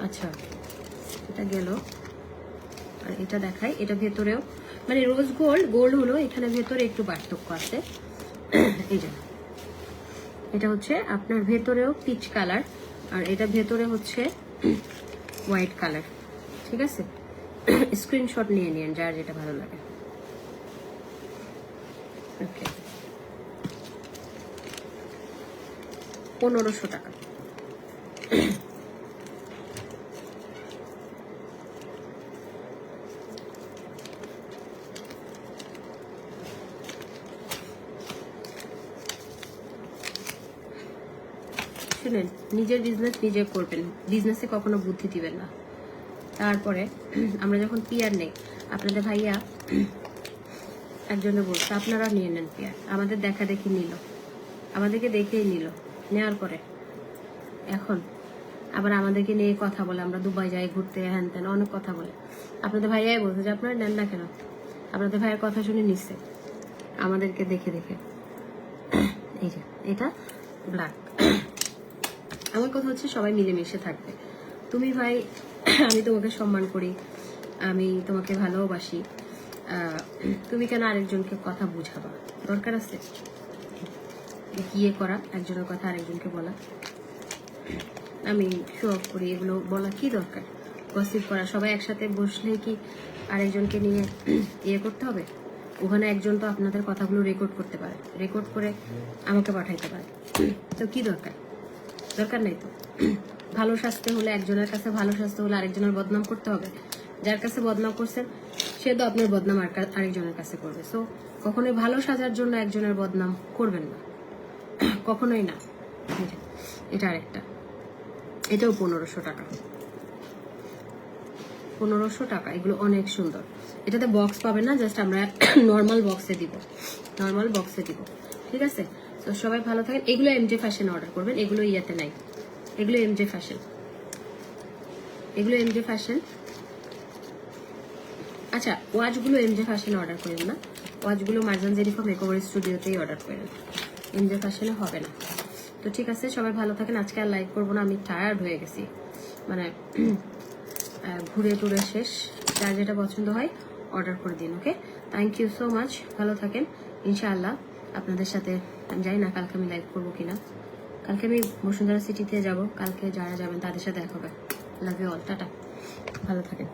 আচ্ছা, এটা গেল, আর এটা দেখাই, এটা ভেতরেও মানে রোজ গোল্ড গোল্ড হলো, এখানে ভেতরে একটু পার্থক্য আছে। এই যে এটা হচ্ছে আপনার ভেতরেও পিচ কালার, আর এটা ভেতরে হচ্ছে হোয়াইট কালার। ঠিক আছে, স্ক্রিনশট নিয়ে নিন যার যেটা ভালো লাগে। ওকে, 1500 টাকা। শুনেন, নিজের বিজনেস নিজে করবেন, বিজনেসে কখনো বুদ্ধি দিবেন না। তারপরে আমরা যখন পিয়ার নেই, আপনাদের ভাইয়া একজনে বলছে আপনারা নিয়ে নেন পিয়ার, আমাদের দেখা দেখি নিল, আমাদেরকে দেখেই নিল, নেওয়ার পরে এখন আবার আমাদেরকে নিয়ে কথা বলে, আমরা দুবাই যাই ঘুরতে, হ্যান ত্যান অনেক কথা বলে। আপনাদের ভাইয়াই বলছে যে আপনারা নেন না কেন, আপনাদের ভাইয়ের কথা শুনে নিচ্ছে আমাদেরকে দেখে দেখে। এই যে এটা ব্ল্যাক। আমার কথা হচ্ছে সবাই মিলেমিশে থাকবে। তুমি ভাই, আমি তোমাকে সম্মান করি, আমি তোমাকে ভালোবাসি, তুমি কেন আরেকজনকে কথা বুঝাবা? দরকার আছে গিয়ে করা একজনের কথা আরেকজনকে বলা? আমি শো অফ করি, এগুলো বলা কি দরকার? গসিপ করা, সবাই একসাথে বসলে কি আরেকজনকে নিয়ে ইয়ে করতে হবে? ওখানে একজন তো আপনাদের কথাগুলো রেকর্ড করতে পারে, রেকর্ড করে আমাকে পাঠাইতে পারে, তো কি দরকার? দরকার নেই তো। ভালো স্বাস্থ্য হলে একজনের কাছে, ভালো স্বাস্থ্য হলে আরেকজনের বদনাম করতে হবে? যার কাছে বদনাম করছেন সে তো আপনার বদনাম আরেকজনের কাছে করবে। সো কখনোই ভালো সাজার জন্য একজনের বদনাম করবেন না, কখনোই না। এটা আরেকটা, এটাও 1500 টাকা, 1500 টাকা। এগুলো অনেক সুন্দর। এটাতে বক্স পাবেন না, জাস্ট আমরা নর্মাল বক্সে দিব, নর্মাল বক্সে দিব। ঠিক আছে, তো সবাই ভালো থাকেন। এগুলো এমজে ফ্যাশন অর্ডার করবেন, এগুলো ইয়াতে নাই, এগুলো এমজে ফ্যাশন, এগুলো এমজে ফ্যাশন। আচ্ছা, ওয়াচগুলো এমজে ফ্যাশনে অর্ডার করেন না, ওয়াচগুলো মার্জান জেরিফা মেকওভার স্টুডিওতেই অর্ডার করেন, এমজে ফ্যাশনে হবে না। তো ঠিক আছে, সবাই ভালো থাকেন। আজকে আর লাইভ করবো না, আমি টায়ার্ড হয়ে গেছি, মানে ঘুরে টুরে শেষ। যার যেটা পছন্দ হয় অর্ডার করে দিন। ওকে, থ্যাংক ইউ সো মাচ, ভালো থাকেন। ইনশাআল্লাহ আপনাদের সাথে, আমি জানি না কালকে আমি লাইভ করবো কিনা, কালকে আমি বসুন্ধরা সিটিতে যাব, কালকে যারা যাবেন তাদের সাথে দেখা হবে। লাভ ইউ অল, টাটা, ভালো থাকেন।